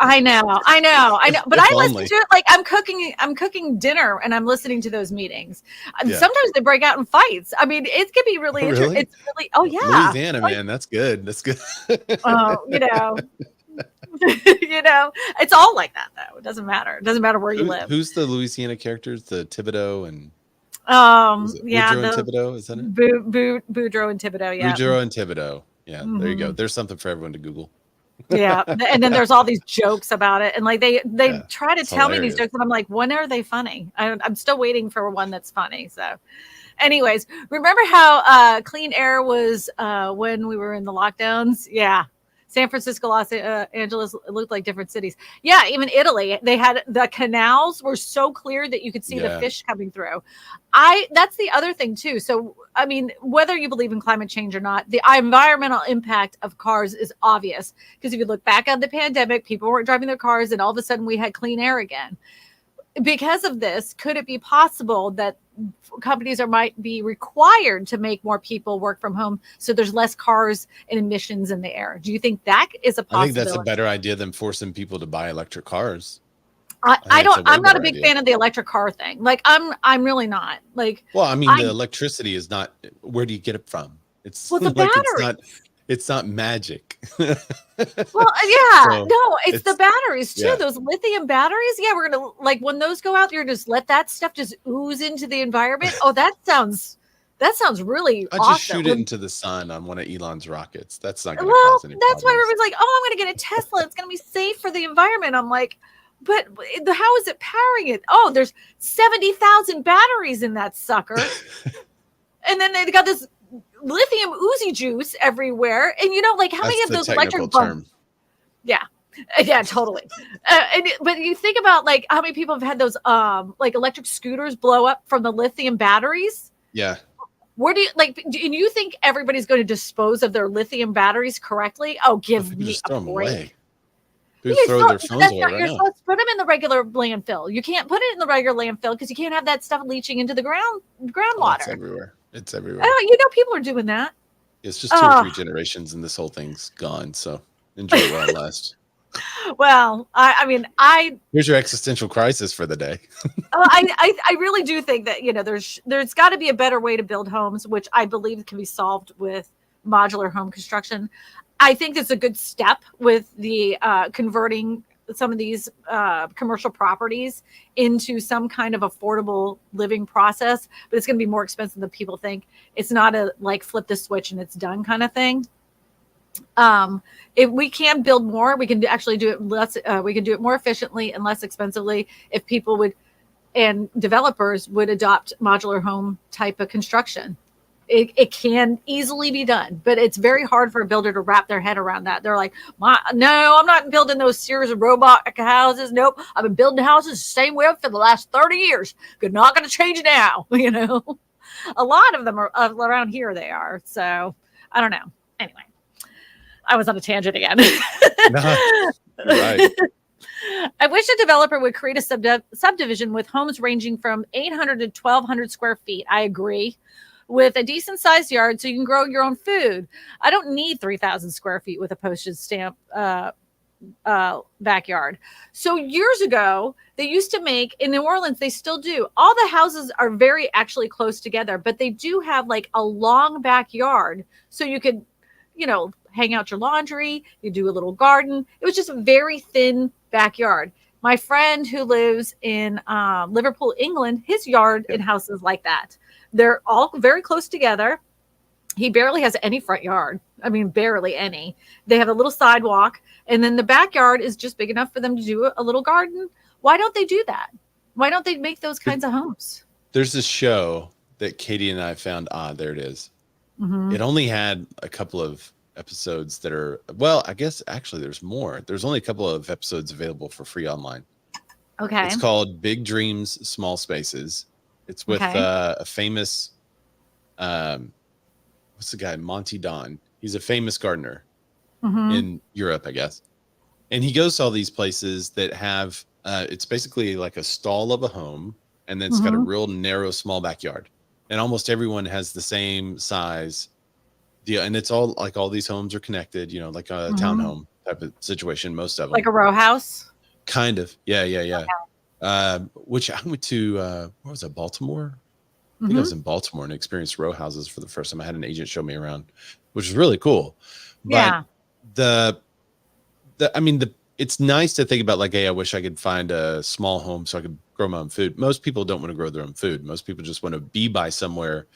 I know. But I listen to it like I'm cooking dinner and I'm listening to those meetings. Yeah. Sometimes they break out in fights. I mean, it can be really interesting. It's really, oh yeah. Louisiana, man, that's good. That's good. Oh, it's all like that though. It doesn't matter. It doesn't matter where you live. Who's the Louisiana characters? The Thibodeau and Boudreaux and Thibodeau, is that it? Boudreaux and Thibodeau, yeah. Boudreaux and Thibodeau. Yeah, there you go. There's something for everyone to Google. Yeah, and then there's all these jokes about it, and they try to tell me these jokes, and I'm like, when are they funny? I'm still waiting for one that's funny. So anyways, remember how clean air was when we were in the lockdowns? Yeah. San Francisco, Los Angeles, it looked like different cities. Yeah, even Italy, they had the canals were so clear that you could see the fish coming through. That's the other thing too. So, I mean, whether you believe in climate change or not, the environmental impact of cars is obvious. Because if you look back on the pandemic, people weren't driving their cars, and all of a sudden we had clean air again. Because of this, could it be possible that companies might be required to make more people work from home, so there's less cars and emissions in the air? Do you think that is a possibility? I think that's a better idea than forcing people to buy electric cars. I'm not a big fan of the electric car thing. Like I'm really not. Like, well, I mean, the electricity is not. Where do you get it from? It's the battery. It's not magic. Well, yeah, no, it's the batteries too. Yeah. Those lithium batteries. Yeah, we're gonna when those go out, you're just let that stuff just ooze into the environment. Oh, that sounds really awesome. I just shoot it into the sun on one of Elon's rockets. That's not going to cause any problems. That's why everyone's like, oh, I'm going to get a Tesla. It's going to be safe for the environment. I'm like, but how is it powering it? Oh, there's 70,000 batteries in that sucker. And then they got this lithium oozy juice everywhere. And how many of those electric bulbs? Yeah. Yeah, totally. But you think about how many people have had those electric scooters blow up from the lithium batteries? Yeah. Where do you think everybody's going to dispose of their lithium batteries correctly? Oh, give me a break. People throw their phones away right now. You're supposed to put them in the regular landfill. You can't put it in the regular landfill because you can't have that stuff leaching into the groundwater. It's everywhere. It's everywhere. Oh, people are doing that. It's just 2 or 3 generations and this whole thing's gone. So enjoy it while it lasts. Well, I mean, Here's your existential crisis for the day. I really do think that, there's got to be a better way to build homes, which I believe can be solved with modular home construction. I think it's a good step with the converting some of these commercial properties into some kind of affordable living process, but it's going to be more expensive than people think. It's not a like flip the switch and it's done kind of thing. If we can build more, we can actually do it less. We can do it more efficiently and less expensively if people would and developers would adopt modular home type of construction. It can easily be done, but it's very hard for a builder to wrap their head around that. They're like, no, I'm not building those Sears robot houses. Nope. I've been building houses the same way for the last 30 years. You're not going to change it now. A lot of them are around here. They are. So I don't know. Anyway, I was on a tangent again. No, right. I wish a developer would create a subdivision with homes ranging from 800 to 1,200 square feet. I agree. With a decent sized yard so you can grow your own food. I don't need 3,000 square feet with a postage stamp backyard. So years ago, they used to make, in New Orleans, they still do. All the houses are very actually close together, but they do have like a long backyard. So you could, hang out your laundry, you do a little garden. It was just a very thin backyard. My friend who lives in Liverpool, England, his yard and house is like that. They're all very close together. He barely has any front yard. I mean, barely any. They have a little sidewalk, and then the backyard is just big enough for them to do a little garden. Why don't they do that? Why don't they make those kinds of homes? There's this show that Katie and I found. There it is. Mm-hmm. It only had a couple of episodes that are, well, I guess actually there's more. There's only a couple of episodes available for free online. Okay. It's called Big Dreams, Small Spaces. It's with a famous, what's the guy? Monty Don. He's a famous gardener in Europe, I guess. And he goes to all these places that have, it's basically like a stall of a home, and then it's got a real narrow, small backyard. And almost everyone has the same size deal. And it's all like all these homes are connected, like a townhome type of situation, most of them. Like a row house? Kind of. Yeah. Okay. Which I went to, what was that, Baltimore? I think I was in Baltimore and experienced row houses for the first time. I had an agent show me around, which was really cool. But it's nice to think about like, hey, I wish I could find a small home so I could grow my own food. Most people don't want to grow their own food. Most people just want to be by somewhere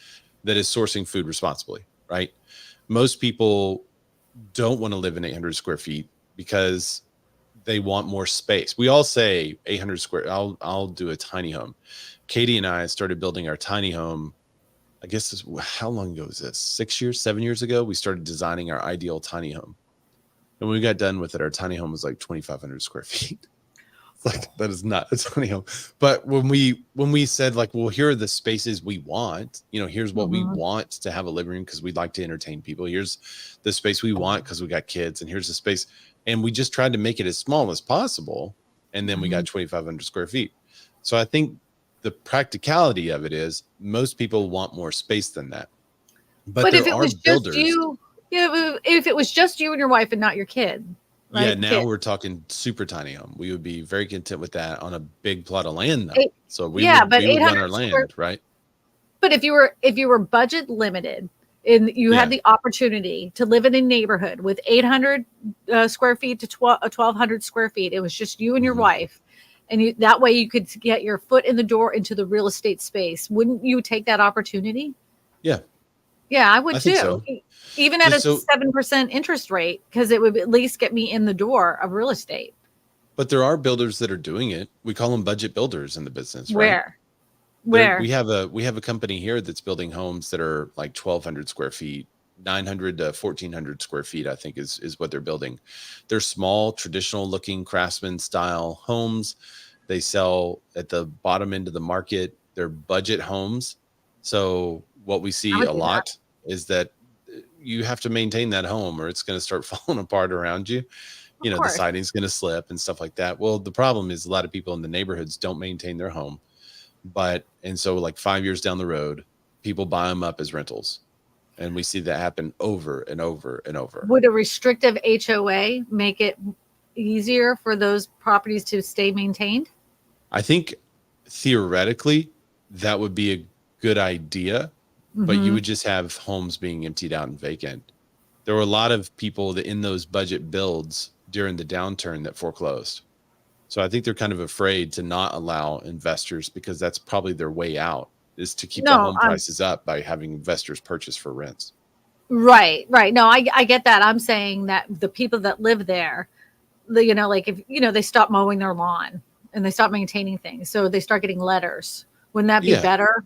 that is sourcing food responsibly, right? Most people don't want to live in 800 square feet because they want more space. We all say 800 square. I'll do a tiny home. Katie and I started building our tiny home. I guess how long ago was this? 7 years ago. We started designing our ideal tiny home. And when we got done with it, our tiny home was like 2,500 square feet. It's like, that is not a tiny home. But when we said like, well, here are the spaces we want, here's what we want to have a living room because we'd like to entertain people. Here's the space we want because we got kids, and here's the space. And we just tried to make it as small as possible. And then we got 2,500 square feet. So I think the practicality of it is most people want more space than that. But if it was builders, just you, if it was just you and your wife and not your kid. Right? Yeah, now we're talking super tiny home. We would be very content with that on a big plot of land, though. So we would run our land, right? But if you were budget limited, and you had the opportunity to live in a neighborhood with 800 square feet to 1,200 square feet, it was just you and your wife, and that way you could get your foot in the door into the real estate space. Wouldn't you take that opportunity? Yeah. Yeah, I would too. So. Even at a 7% interest rate, because it would at least get me in the door of real estate. But there are builders that are doing it. We call them budget builders in the business. Where? Right? We have a company here that's building homes that are like 1,200 square feet, 900 to 1,400 square feet, I think is what they're building. They're small, traditional looking craftsman style homes. They sell at the bottom end of the market. They're budget homes. So what we see a lot is that you have to maintain that home or it's going to start falling apart around you. The siding's going to slip and stuff like that. Well, the problem is a lot of people in the neighborhoods don't maintain their home. And so like 5 years down the road, people buy them up as rentals. And we see that happen over and over and over. Would a restrictive HOA make it easier for those properties to stay maintained? I think theoretically that would be a good idea, but you Mm-hmm. would just have homes being emptied out and vacant. There were a lot of people that in those budget builds during the downturn that foreclosed. So I think they're kind of afraid to not allow investors, because that's probably their way out, is to keep the No, home prices up by having investors purchase for rents. right, right. No, I get that. I'm saying that the people that live there, like if they stop mowing their lawn and they stop maintaining things, so they start getting letters. Wouldn't that be Yeah. better?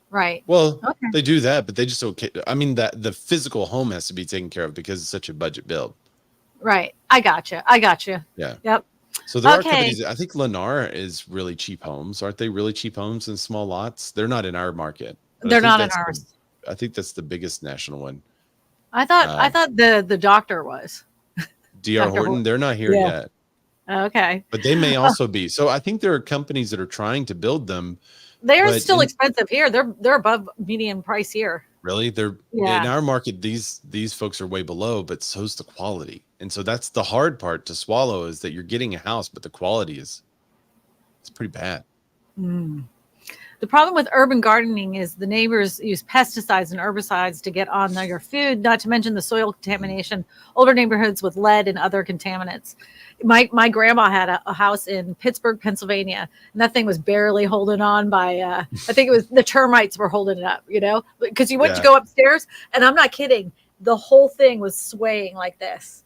Right. Well, Okay. they do that, but they just okay. I mean, that the physical home has to be taken care of because it's such a budget build. Right. I gotcha. I gotcha. Yeah. Yep. So there are Okay. companies. I think Lennar is really cheap homes. Aren't they really cheap homes in small lots? They're not in our market. But They're not in ours. I think that's the biggest national one. I thought the doctor was. DR Dr. Horton, they're not here Yeah. yet, Okay. but they may also be. So I think there are companies that are trying to build them. They're But still expensive here. They're above median price here. Really, they're Yeah. in our market. These folks are way below, but so's the quality. And so that's the hard part to swallow, is that you're getting a house, but the quality it's pretty bad. Mm. The problem with urban gardening is the neighbors use pesticides and herbicides to get on your food, not to mention the soil contamination, older neighborhoods with lead and other contaminants. My grandma had a house in Pittsburgh, Pennsylvania, and that thing was barely holding on by, I think it was the termites were holding it up, because you went to go upstairs, and I'm not kidding. The whole thing was swaying like this.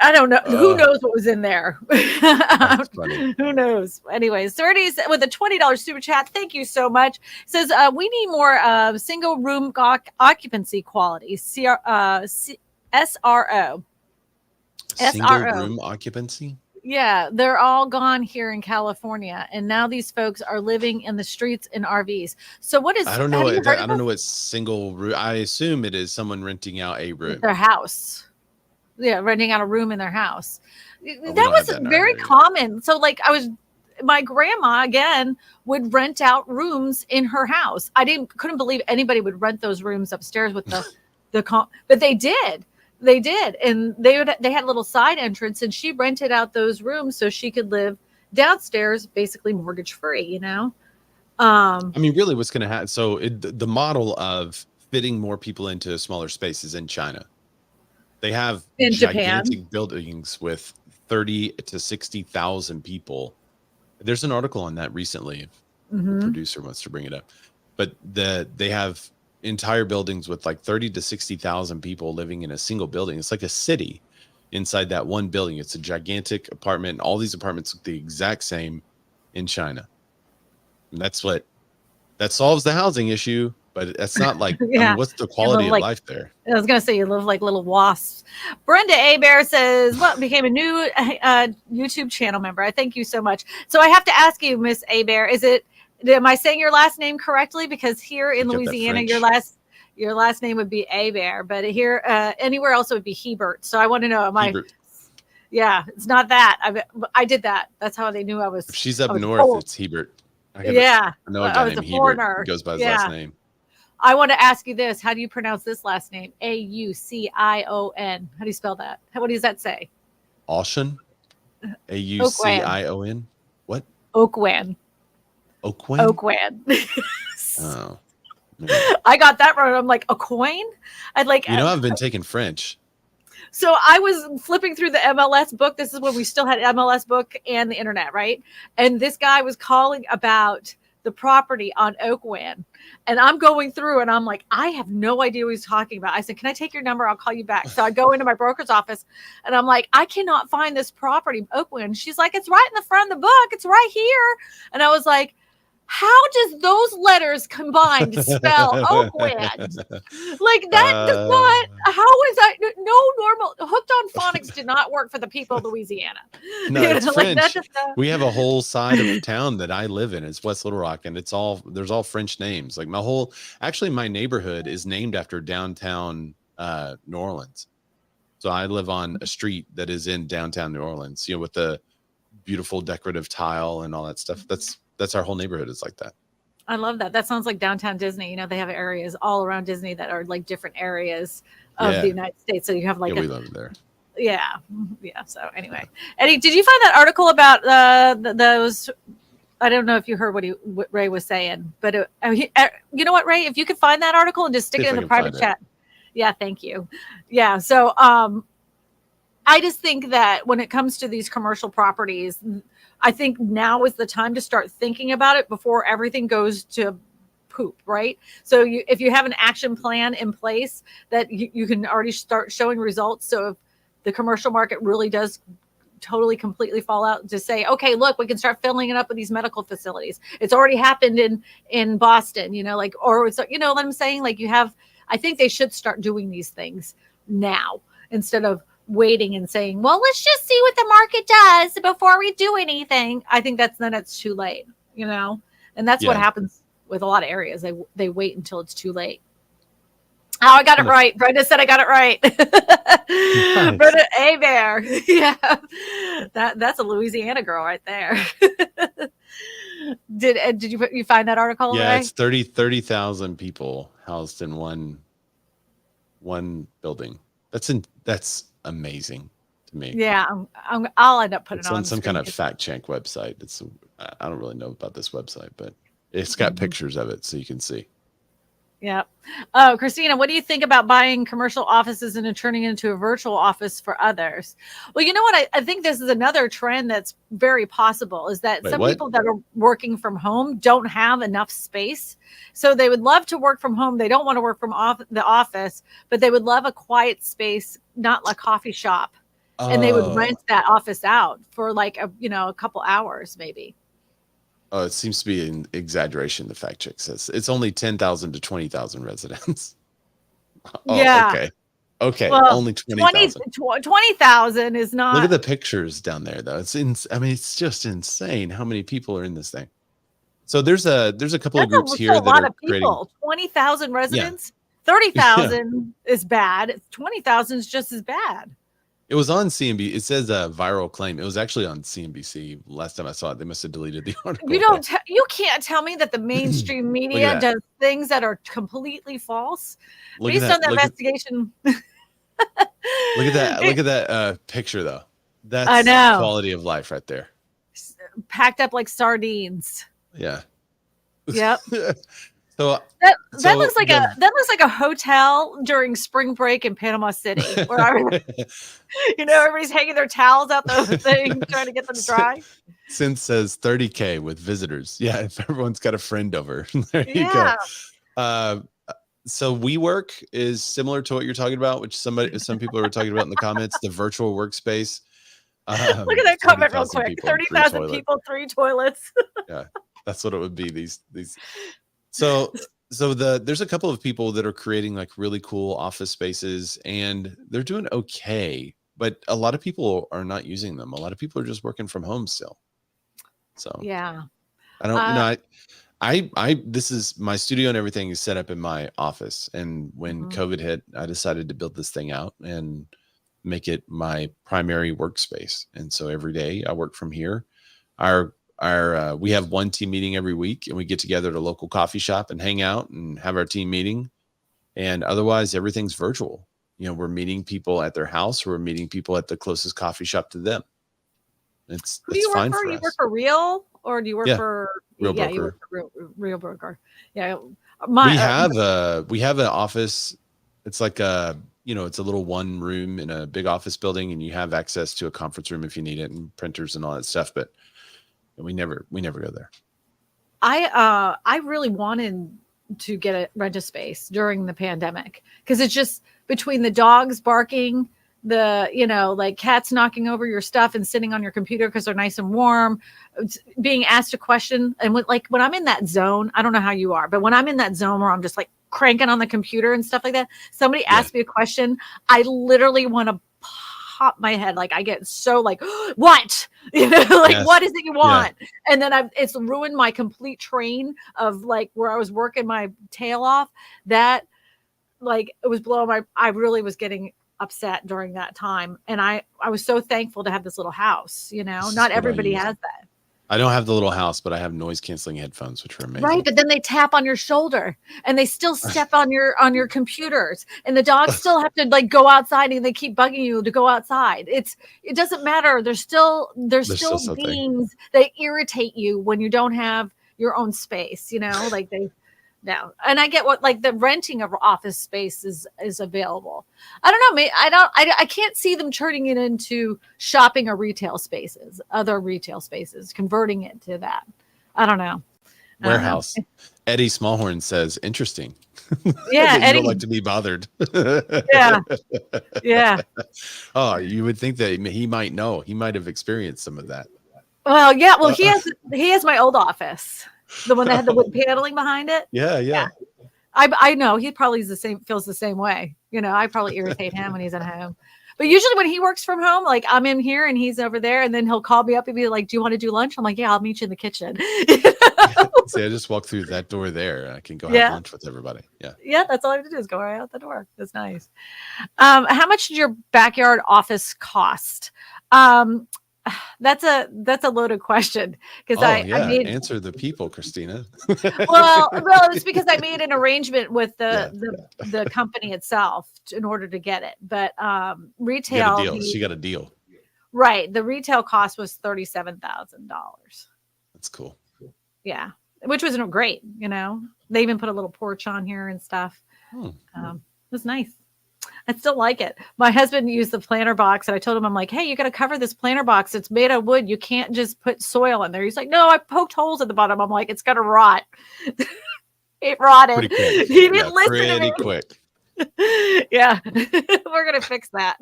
I don't know. Who knows what was in there? That's funny. Who knows? Anyways, 30s with a $20 super chat. Thank you so much. Says we need more single room occupancy quality. SRO. Single room occupancy? Yeah, they're all gone here in California, and now these folks are living in the streets in RVs. So what is? I don't know. I don't know what single room. I assume it is someone renting out a room. Their house. Yeah, renting out a room in their house. That was very common. So like my grandma again would rent out rooms in her house. Couldn't believe anybody would rent those rooms upstairs with but they did. They did. And they had a little side entrance, and she rented out those rooms so she could live downstairs, basically mortgage free, I mean, really what's going to happen. So the model of fitting more people into a smaller space is in China. They have in gigantic Japan buildings with 30 to 60,000 people. There's an article on that recently. If the producer wants to bring it up, but they have entire buildings with like 30 to 60,000 people living in a single building. It's like a city inside that one building. It's a gigantic apartment. All these apartments look the exact same in China. And that solves the housing issue. But that's not like, I mean, what's the quality of life there? I was going to say you live like little wasps. Brenda Abear says, became a new YouTube channel member. I thank you so much. So I have to ask you, Miss Abear, am I saying your last name correctly? Because here in Louisiana, your last name would be Abear, but here anywhere else it would be Hebert. So I want to know, yeah, it's not that. I did that. That's how they knew I was. If she's up north, it's Hebert. I know a guy named Hebert who goes by his last name. I want to ask you this. How do you pronounce this last name? Aucion. How do you spell that? What does that say? Aucion? Aucion? What? Oakwan. Oakwan? Oh. Man. I got that wrong. I'm like, a coin? I've been taking French. So I was flipping through the MLS book. This is when we still had MLS book and the internet, right? And this guy was calling about the property on Oakwan. And I'm going through and I'm like, I have no idea what he's talking about. I said, can I take your number? I'll call you back. So I go into my broker's office and I'm like, I cannot find this property, Oakwan. She's like, it's right in the front of the book. It's right here. And I was like, how does those letters combine to spell Oakland? Like that does not, how is that? No normal, hooked on phonics did not work for the people of Louisiana. No, it's French. We have a whole side of town that I live in. It's West Little Rock, and there's all French names. Like my neighborhood is named after downtown New Orleans. So I live on a street that is in downtown New Orleans, with the beautiful decorative tile and all that stuff. That's our whole neighborhood is like that. I love that. That sounds like downtown Disney. They have areas all around Disney that are like different areas of the United States. So you have like we love it there. Yeah. Yeah. So anyway, Eddie, did you find that article about those? I don't know if you heard what Ray was saying, but you know what, Ray, if you could find that article and just stick See it if in I the can private find it. chat. Yeah. Thank you. Yeah. So, I just think that when it comes to these commercial properties, I think now is the time to start thinking about it before everything goes to poop, right? So if you have an action plan in place that you can already start showing results. So if the commercial market really does totally completely fall out, to say, okay, look, we can start filling it up with these medical facilities. It's already happened in Boston, like, or it's, what I'm saying, like, I think they should start doing these things now instead of waiting and saying, well, let's just see what the market does before we do anything. I think then it's too late, and that's what Yeah. happens with a lot of areas. They wait until it's too late. Oh, I got it right. Brenda said I got it right. Nice. Brenda, A Bear. Yeah. That's a Louisiana girl right there. Did you find that article? Yeah, Ray? it's 30,000 people housed in one building. That's amazing to me. Yeah, I'll end up putting It's it on the some kind screen. of fact check website. I don't really know about this website, but it's got pictures of it so you can see. Yeah. Oh, Kristina, what do you think about buying commercial offices and turning it into a virtual office for others? Well, you know what? I think this is another trend that's very possible, is that some people that are working from home don't have enough space. So they would love to work from home. They don't want to work from the office, but they would love a quiet space, not like a coffee shop. And they would rent that office out for like a couple hours, maybe. Oh, it seems to be an exaggeration. The fact check says it's only 10,000 to 20,000 residents. Oh, yeah. Okay. Well, Only 20,000. 20,000 is not. Look at the pictures down there, though. It's just insane how many people are in this thing. So there's a couple of groups here that are creating 20,000 residents. Yeah. 30,000 is bad. 20,000 is just as bad. It was on CNBC. It says a viral claim. It was actually on CNBC last time I saw it. They must have deleted the article. You can't tell me that the mainstream media does things that are completely false. Based on the investigation. Look at that. Look at that picture, though. That's I know. Quality of life right there. Packed up like sardines. Yeah. Yep. So that looks like a hotel during spring break in Panama City, where everybody's hanging their towels out the thing trying to get them to dry. Synth says 30K with visitors. Yeah, if everyone's got a friend over, there you go. So WeWork is similar to what you're talking about, which some people are talking about in the comments. The virtual workspace. Look at that comment real quick. 30,000 people, 3 toilets. Yeah, that's what it would be. These. So there's a couple of people that are creating like really cool office spaces, and they're doing okay, but a lot of people are not using them. A lot of people are just working from home still. So yeah, I don't, I this is my studio and everything is set up in my office. And when COVID hit, I decided to build this thing out and make it my primary workspace. And so every day I work from here. We have one team meeting every week, and we get together at a local coffee shop and hang out and have our team meeting. And otherwise everything's virtual. We're meeting people at their house, or we're meeting people at the closest coffee shop to them. It's fine for us. You work for Real, or do you work for Real Broker? You work for Real Broker. Yeah. We have an office. It's like it's a little one room in a big office building, and you have access to a conference room if you need it, and printers and all that stuff. But we never go there. I really wanted to rent a space during the pandemic, because it's just between the dogs barking, the like cats knocking over your stuff and sitting on your computer because they're nice and warm, being asked a question, and when I'm in that zone, I don't know how you are, but when I'm in that zone where I'm just like cranking on the computer and stuff like that, somebody asks me a question, I literally want to pop my head. Like I get so like, what? What is it you want? Yeah. And then it's ruined my complete train of like where I was working my tail off. That like it was blowing I really was getting upset during that time. And I was so thankful to have this little house. Not everybody has that. I don't have the little house, but I have noise canceling headphones, which are amazing. Right, but then they tap on your shoulder and they still step on your computers, and the dogs still have to like go outside, and they keep bugging you to go outside. It doesn't matter. There's still something. beings that irritate you when you don't have your own space, like they no. And I get what, like, the renting of office space is available. I don't know, I can't see them turning it into shopping or other retail spaces, converting it to that. I don't know. Warehouse. Eddie Smallhorn says, interesting. Yeah, You Eddie. don't like to be bothered. Yeah. Oh, you would think that he might know. He might have experienced some of that. Well, yeah. Well, he has my old office, the one that had the wood paneling behind it. Yeah. I know he probably feels the same way. I probably irritate him when he's at home. But usually when he works from home, like I'm in here and he's over there, and then he'll call me up and be like, "Do you want to do lunch?" I'm like, "Yeah, I'll meet you in the kitchen." See, I just walk through that door there. I can go have lunch with everybody. Yeah, that's all I have to do is go right out the door. That's nice. How much did your backyard office cost? That's a loaded question, because I made answer the people, Kristina. well, it's because I made an arrangement with the company itself in order to get it. But retail, she got a deal. Right. The retail cost was $37,000. That's cool. Yeah, which was great. They even put a little porch on here and stuff. It was nice. I still like it. My husband used the planter box, and I told him, I'm like, "Hey, you got to cover this planter box. It's made of wood. You can't just put soil in there." He's like, "No, I poked holes at the bottom." I'm like, "It's going to rot." It rotted. He didn't listen to me. Pretty quick. Yeah. We're going to fix that.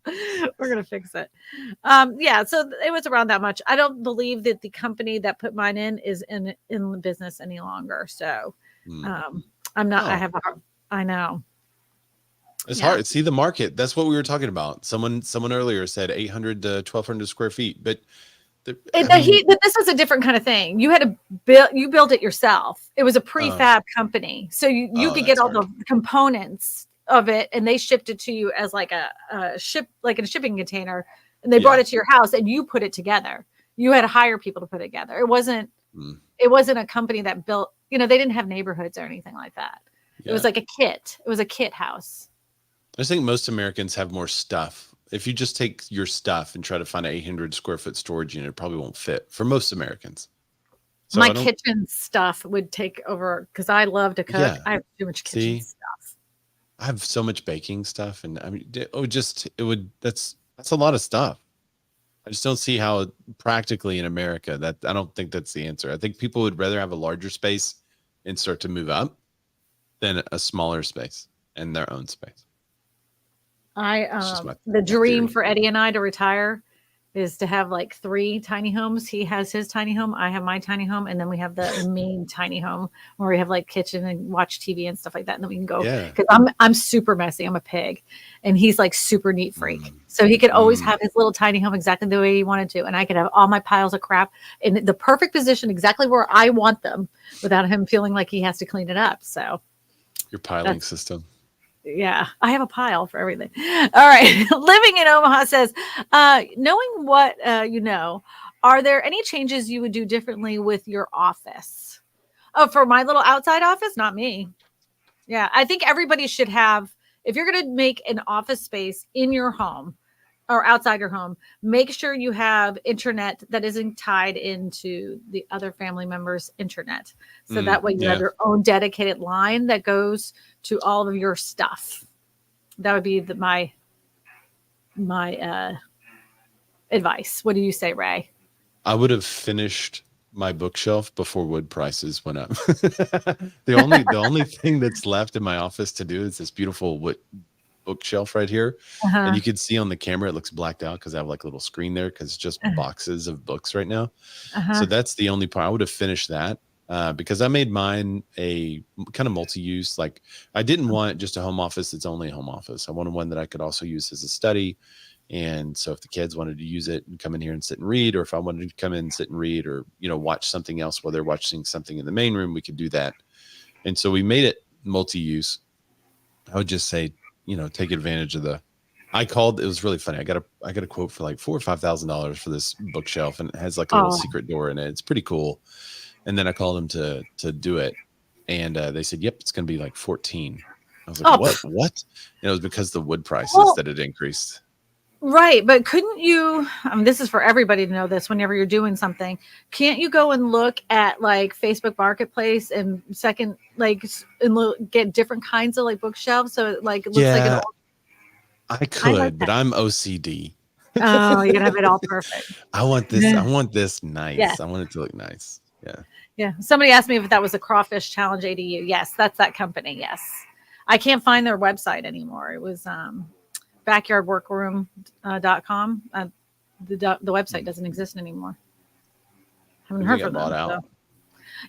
We're going to fix it. So it was around that much. I don't believe that the company that put mine in is in the business any longer. So I'm not, I know. It's hard. See the market. That's what we were talking about. Someone earlier said 800 to 1,200 square feet, but this is a different kind of thing. You had to build it yourself. It was a prefab company, so you could get all the components of it, and they shipped it to you as like a shipping container, and they brought it to your house, and you put it together. You had to hire people to put it together. It wasn't a company that built. They didn't have neighborhoods or anything like that. Yeah. It was like a kit. It was a kit house. I just think most Americans have more stuff. If you just take your stuff and try to find an 800 square foot storage unit, it probably won't fit for most Americans. So my kitchen stuff would take over, because I love to cook. Yeah. I have too much kitchen stuff. I have so much baking stuff, and I mean, that's a lot of stuff. I just don't see how practically in America I don't think that's the answer. I think people would rather have a larger space and start to move up than a smaller space and their own space. The dream for Eddie and I to retire is to have like 3 tiny homes. He has his tiny home, I have my tiny home, and then we have the main tiny home where we have like kitchen and watch TV and stuff like that. And then we can go, because I'm super messy. I'm a pig, and he's like super neat freak. So he could always have his little tiny home exactly the way he wanted to, and I could have all my piles of crap in the perfect position, exactly where I want them, without him feeling like he has to clean it up. So your piling system. Yeah, I have a pile for everything. All right. Living in Omaha says, knowing what are there any changes you would do differently with your office? Oh, for my little outside office? Not me. Yeah, I think everybody should have, if you're going to make an office space in your home or outside your home, make sure you have internet that isn't tied into the other family members' internet. So that way you have your own dedicated line that goes to all of your stuff. That would be my advice. What do you say, Ray? I would have finished my bookshelf before wood prices went up. The only thing that's left in my office to do is this beautiful wood bookshelf right here. And you can see on the camera, it looks blacked out because I have like a little screen there, because it's just boxes of books right now. So that's the only part. I would have finished that because I made mine a kind of multi-use. Like, I didn't want just a home office that's only a home office. I wanted one that I could also use as a study. And so if the kids wanted to use it and come in here and sit and read, or if I wanted to come in and sit and read, or watch something else while they're watching something in the main room, we could do that. And so we made it multi-use. I would just say, take advantage of the I called. It was really funny. I got a quote for like $4,000 or $5,000 for this bookshelf, and it has like a little secret door in it. It's pretty cool. And then I called them to do it, and they said, "Yep, it's going to be like 14." I was like, "What? What?" And it was because the wood prices that had increased. Right, but couldn't you? I mean, this is for everybody to know this. Whenever you're doing something, can't you go and look at like Facebook Marketplace and get different kinds of like bookshelves? So it looks like an old. I could, but I'm OCD. Oh, you're gonna have it all perfect. I want this. I want this nice. Yeah. I want it to look nice. Yeah. Yeah. Somebody asked me if that was a Crawfish Challenge ADU. Yes, that's that company. Yes. I can't find their website anymore. It was backyardworkroom.com. The website doesn't exist anymore. Haven't heard from them. So.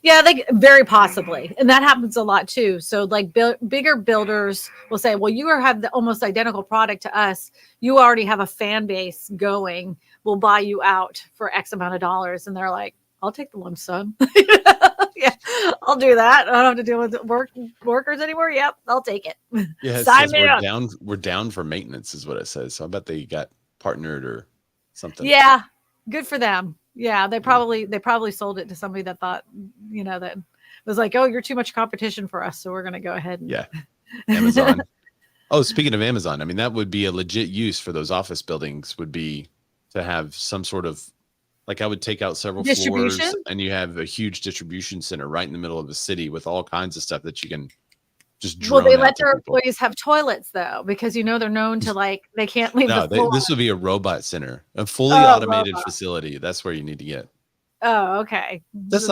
Yeah, very possibly. And that happens a lot too. So like bigger builders will say, well, you have the almost identical product to us. You already have a fan base going. We'll buy you out for X amount of dollars. And they're like, I'll take the lump sum. Yeah, I'll do that. I don't have to deal with workers anymore. Yep, I'll take it. Yeah, it says we're down for maintenance is what it says. So I bet they got partnered or something. Yeah, good for them. Yeah, they probably sold it to somebody that thought, that was like, oh, you're too much competition for us, so we're going to go ahead. Yeah, Amazon. Oh, speaking of Amazon, I mean, that would be a legit use for those office buildings would be to have some sort of, like I would take out several floors and you have a huge distribution center right in the middle of the city with all kinds of stuff that you can just drone. Well, they let their employees have toilets though, because they're known to they can't leave the floor. This would be a robot center, a fully automated facility. That's where you need to get. Oh, okay. That's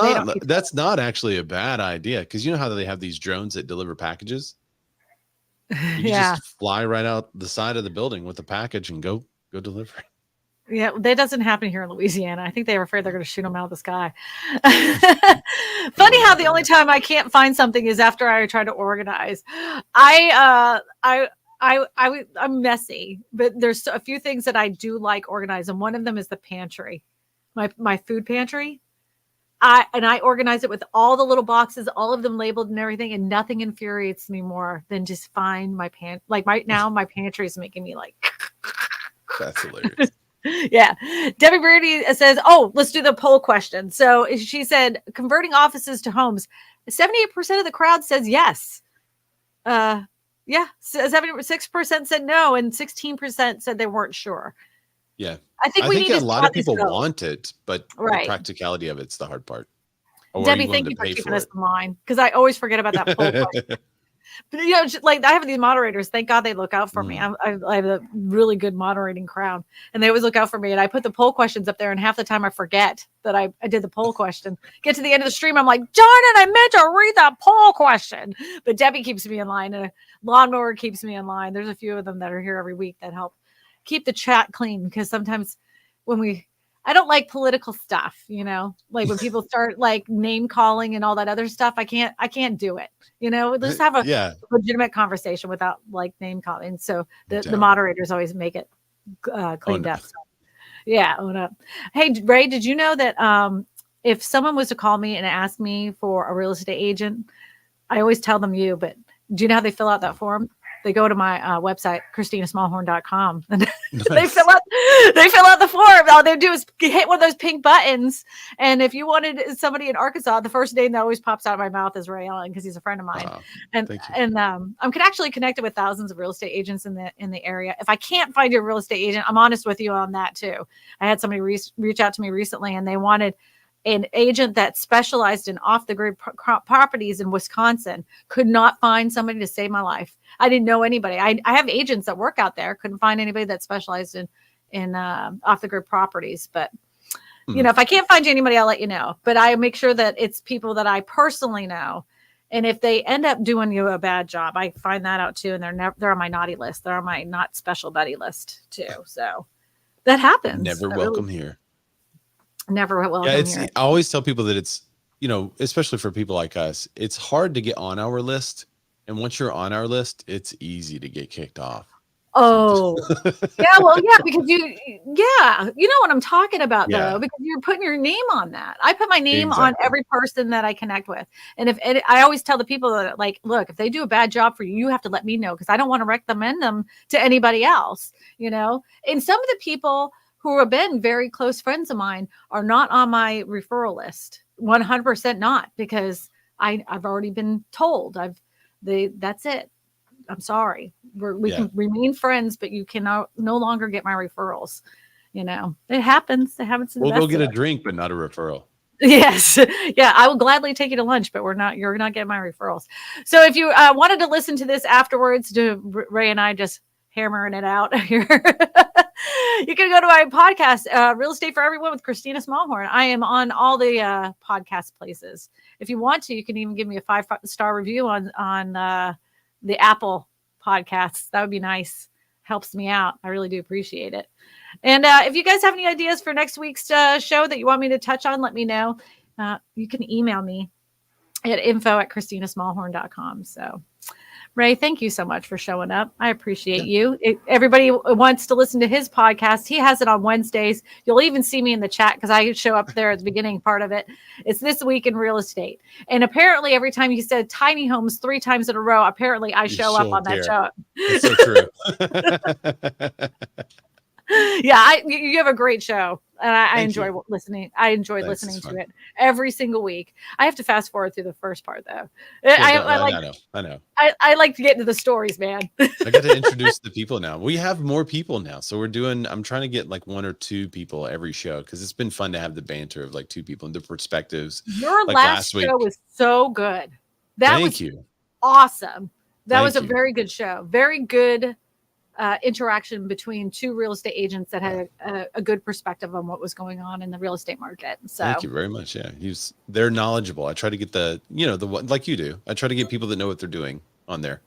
not actually a bad idea, because you know how they have these drones that deliver packages? You just fly right out the side of the building with the package and go deliver it. Yeah, that doesn't happen here in Louisiana. I think they were afraid they're going to shoot them out of the sky. Funny how the only time I can't find something is after I try to organize. I'm messy, but there's a few things that I do like organize, and one of them is the pantry, my food pantry. I organize it with all the little boxes, all of them labeled and everything, and nothing infuriates me more than just find my right now my pantry is making me like. That's hilarious. Yeah. Debbie Brady says, oh, let's do the poll question. So she said, converting offices to homes, 78% of the crowd says yes. Yeah. 76% said no, and 16% said they weren't sure. Yeah. I think a lot of people want it, but the practicality of it's the hard part. Debbie, thank you for keeping us in line, because I always forget about that poll question. But I have these moderators. Thank God they look out for me. I have a really good moderating crowd, and they always look out for me. And I put the poll questions up there, and half the time I forget that I did the poll question. Get to the end of the stream, I'm like, darn it, I meant to read that poll question. But Debbie keeps me in line, and a lawnmower keeps me in line. There's a few of them that are here every week that help keep the chat clean, because sometimes I don't like political stuff, like when people start like name calling and all that other stuff. I can't do it. Let's have a legitimate conversation without like name calling. So the moderators always make it cleaned up. So, yeah. Own up. Hey, Ray, did you know that if someone was to call me and ask me for a real estate agent, I always tell them but do you know how they fill out that form? They go to my website, KristinaSmallhorn.com, and nice. they fill out the form. All they do is hit one of those pink buttons. And if you wanted somebody in Arkansas, the first name that always pops out of my mouth is Ray Allen, because he's a friend of mine. I'm actually connected with thousands of real estate agents in the area. If I can't find your real estate agent, I'm honest with you on that too. I had somebody reach out to me recently, and they wanted an agent that specialized in off-the-grid properties in Wisconsin. Could not find somebody to save my life. I didn't know anybody. I have agents that work out there. Couldn't find anybody that specialized in off-the-grid properties. But, if I can't find you anybody, I'll let you know. But I make sure that it's people that I personally know. And if they end up doing you a bad job, I find that out too. And they're on my naughty list. They're on my not special buddy list too. So that happens. Never welcome here. Never welcome here. I always tell people that it's, especially for people like us, it's hard to get on our list. And once you're on our list, it's easy to get kicked off. Oh, yeah. Well, yeah, because you know what I'm talking about, though, because you're putting your name on that. I put my name on every person that I connect with. And I always tell the people that, like, look, if they do a bad job for you, you have to let me know, because I don't want to recommend them to anybody else, you know? And some of the people who have been very close friends of mine are not on my referral list. 100% not, because I've already been told that's it. I'm sorry. We can remain friends, but you can no longer get my referrals. You know, it happens. It happens. We'll go get a drink, but not a referral. Yes. Yeah. I will gladly take you to lunch, but you're not getting my referrals. So if you wanted to listen to this afterwards, to Ray and I just hammering it out here, you can go to my podcast, Real Estate for Everyone with Kristina Smallhorn. I am on all the podcast places. If you want to, you can even give me a 5-star review on the Apple podcasts. That would be nice. Helps me out. I really do appreciate it. And if you guys have any ideas for next week's show that you want me to touch on, let me know. You can email me at info@kristinasmallhorn.com. So, Ray, thank you so much for showing up. I appreciate you. Everybody wants to listen to his podcast. He has it on Wednesdays. You'll even see me in the chat, because I show up there at the beginning part of it. It's This Week in Real Estate. And apparently every time you said tiny homes 3 times in a row, apparently I show up on that show. That's so true. Yeah, you have a great show, and I enjoy listening. I enjoy listening to it every single week. I have to fast forward through the first part, though. I know. I like to get into the stories, man. I got to introduce the people now. We have more people now, so I'm trying to get like 1 or 2 people every show, because it's been fun to have the banter of like 2 people and the perspectives. Your last show was so good. Thank you. Awesome. That was a very good show. Very good interaction between 2 real estate agents that had a good perspective on what was going on in the real estate market. So thank you very much. Yeah, they're knowledgeable. I try to get the like you do. I try to get people that know what they're doing on there.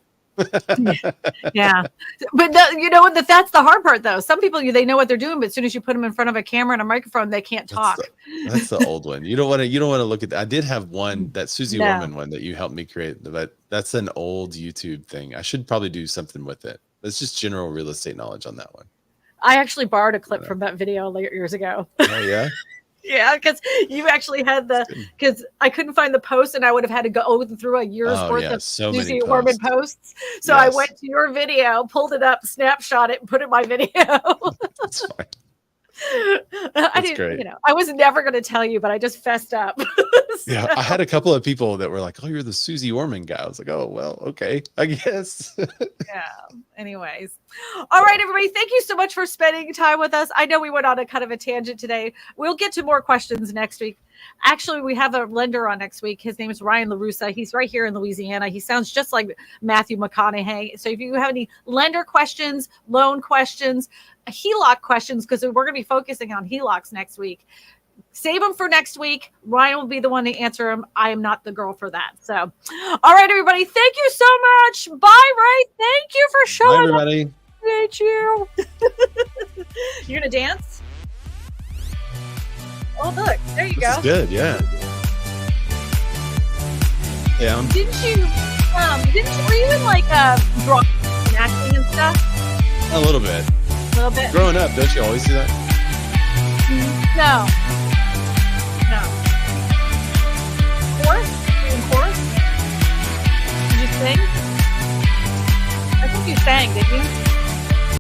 Yeah, but that's the hard part, though. Some people, they know what they're doing, but as soon as you put them in front of a camera and a microphone, they can't talk. That's the old one. You don't want to look at that. I did have one, that Susie Orman one that you helped me create, but that's an old YouTube thing. I should probably do something with it. It's just general real estate knowledge on that one. I actually borrowed a clip from that video years ago. Oh, yeah? Yeah, because you actually had because I couldn't find the post, and I would have had to go through a year's worth of Susie Orman posts. So I went to your video, pulled it up, snapshot it, and put it in my video. That's fine. I didn't, great. I was never going to tell you, but I just fessed up. Yeah, I had a couple of people that were like, "Oh, you're the Susie Orman guy." I was like, "Oh, well, okay, I guess." Yeah. Anyways, all right, everybody. Thank you so much for spending time with us. I know we went on a kind of a tangent today. We'll get to more questions next week. Actually, we have a lender on next week. His name is Ryan LaRussa. He's right here in Louisiana. He sounds just like Matthew McConaughey. So if you have any lender questions, loan questions, HELOC questions, because we're going to be focusing on HELOCs next week, save them for next week. Ryan will be the one to answer them. I am not the girl for that. So, all right, everybody. Thank you so much. Bye, Ray. Thank you for showing up. Bye, everybody. Thank you. You're going to dance? Oh, look. There you go. That's good. Yeah. Yeah. Were you in like drawing and acting and stuff? A little bit. A little bit. Growing up, don't you always do that? No. Chorus? You in chorus? Did you sing? I think you sang, didn't you?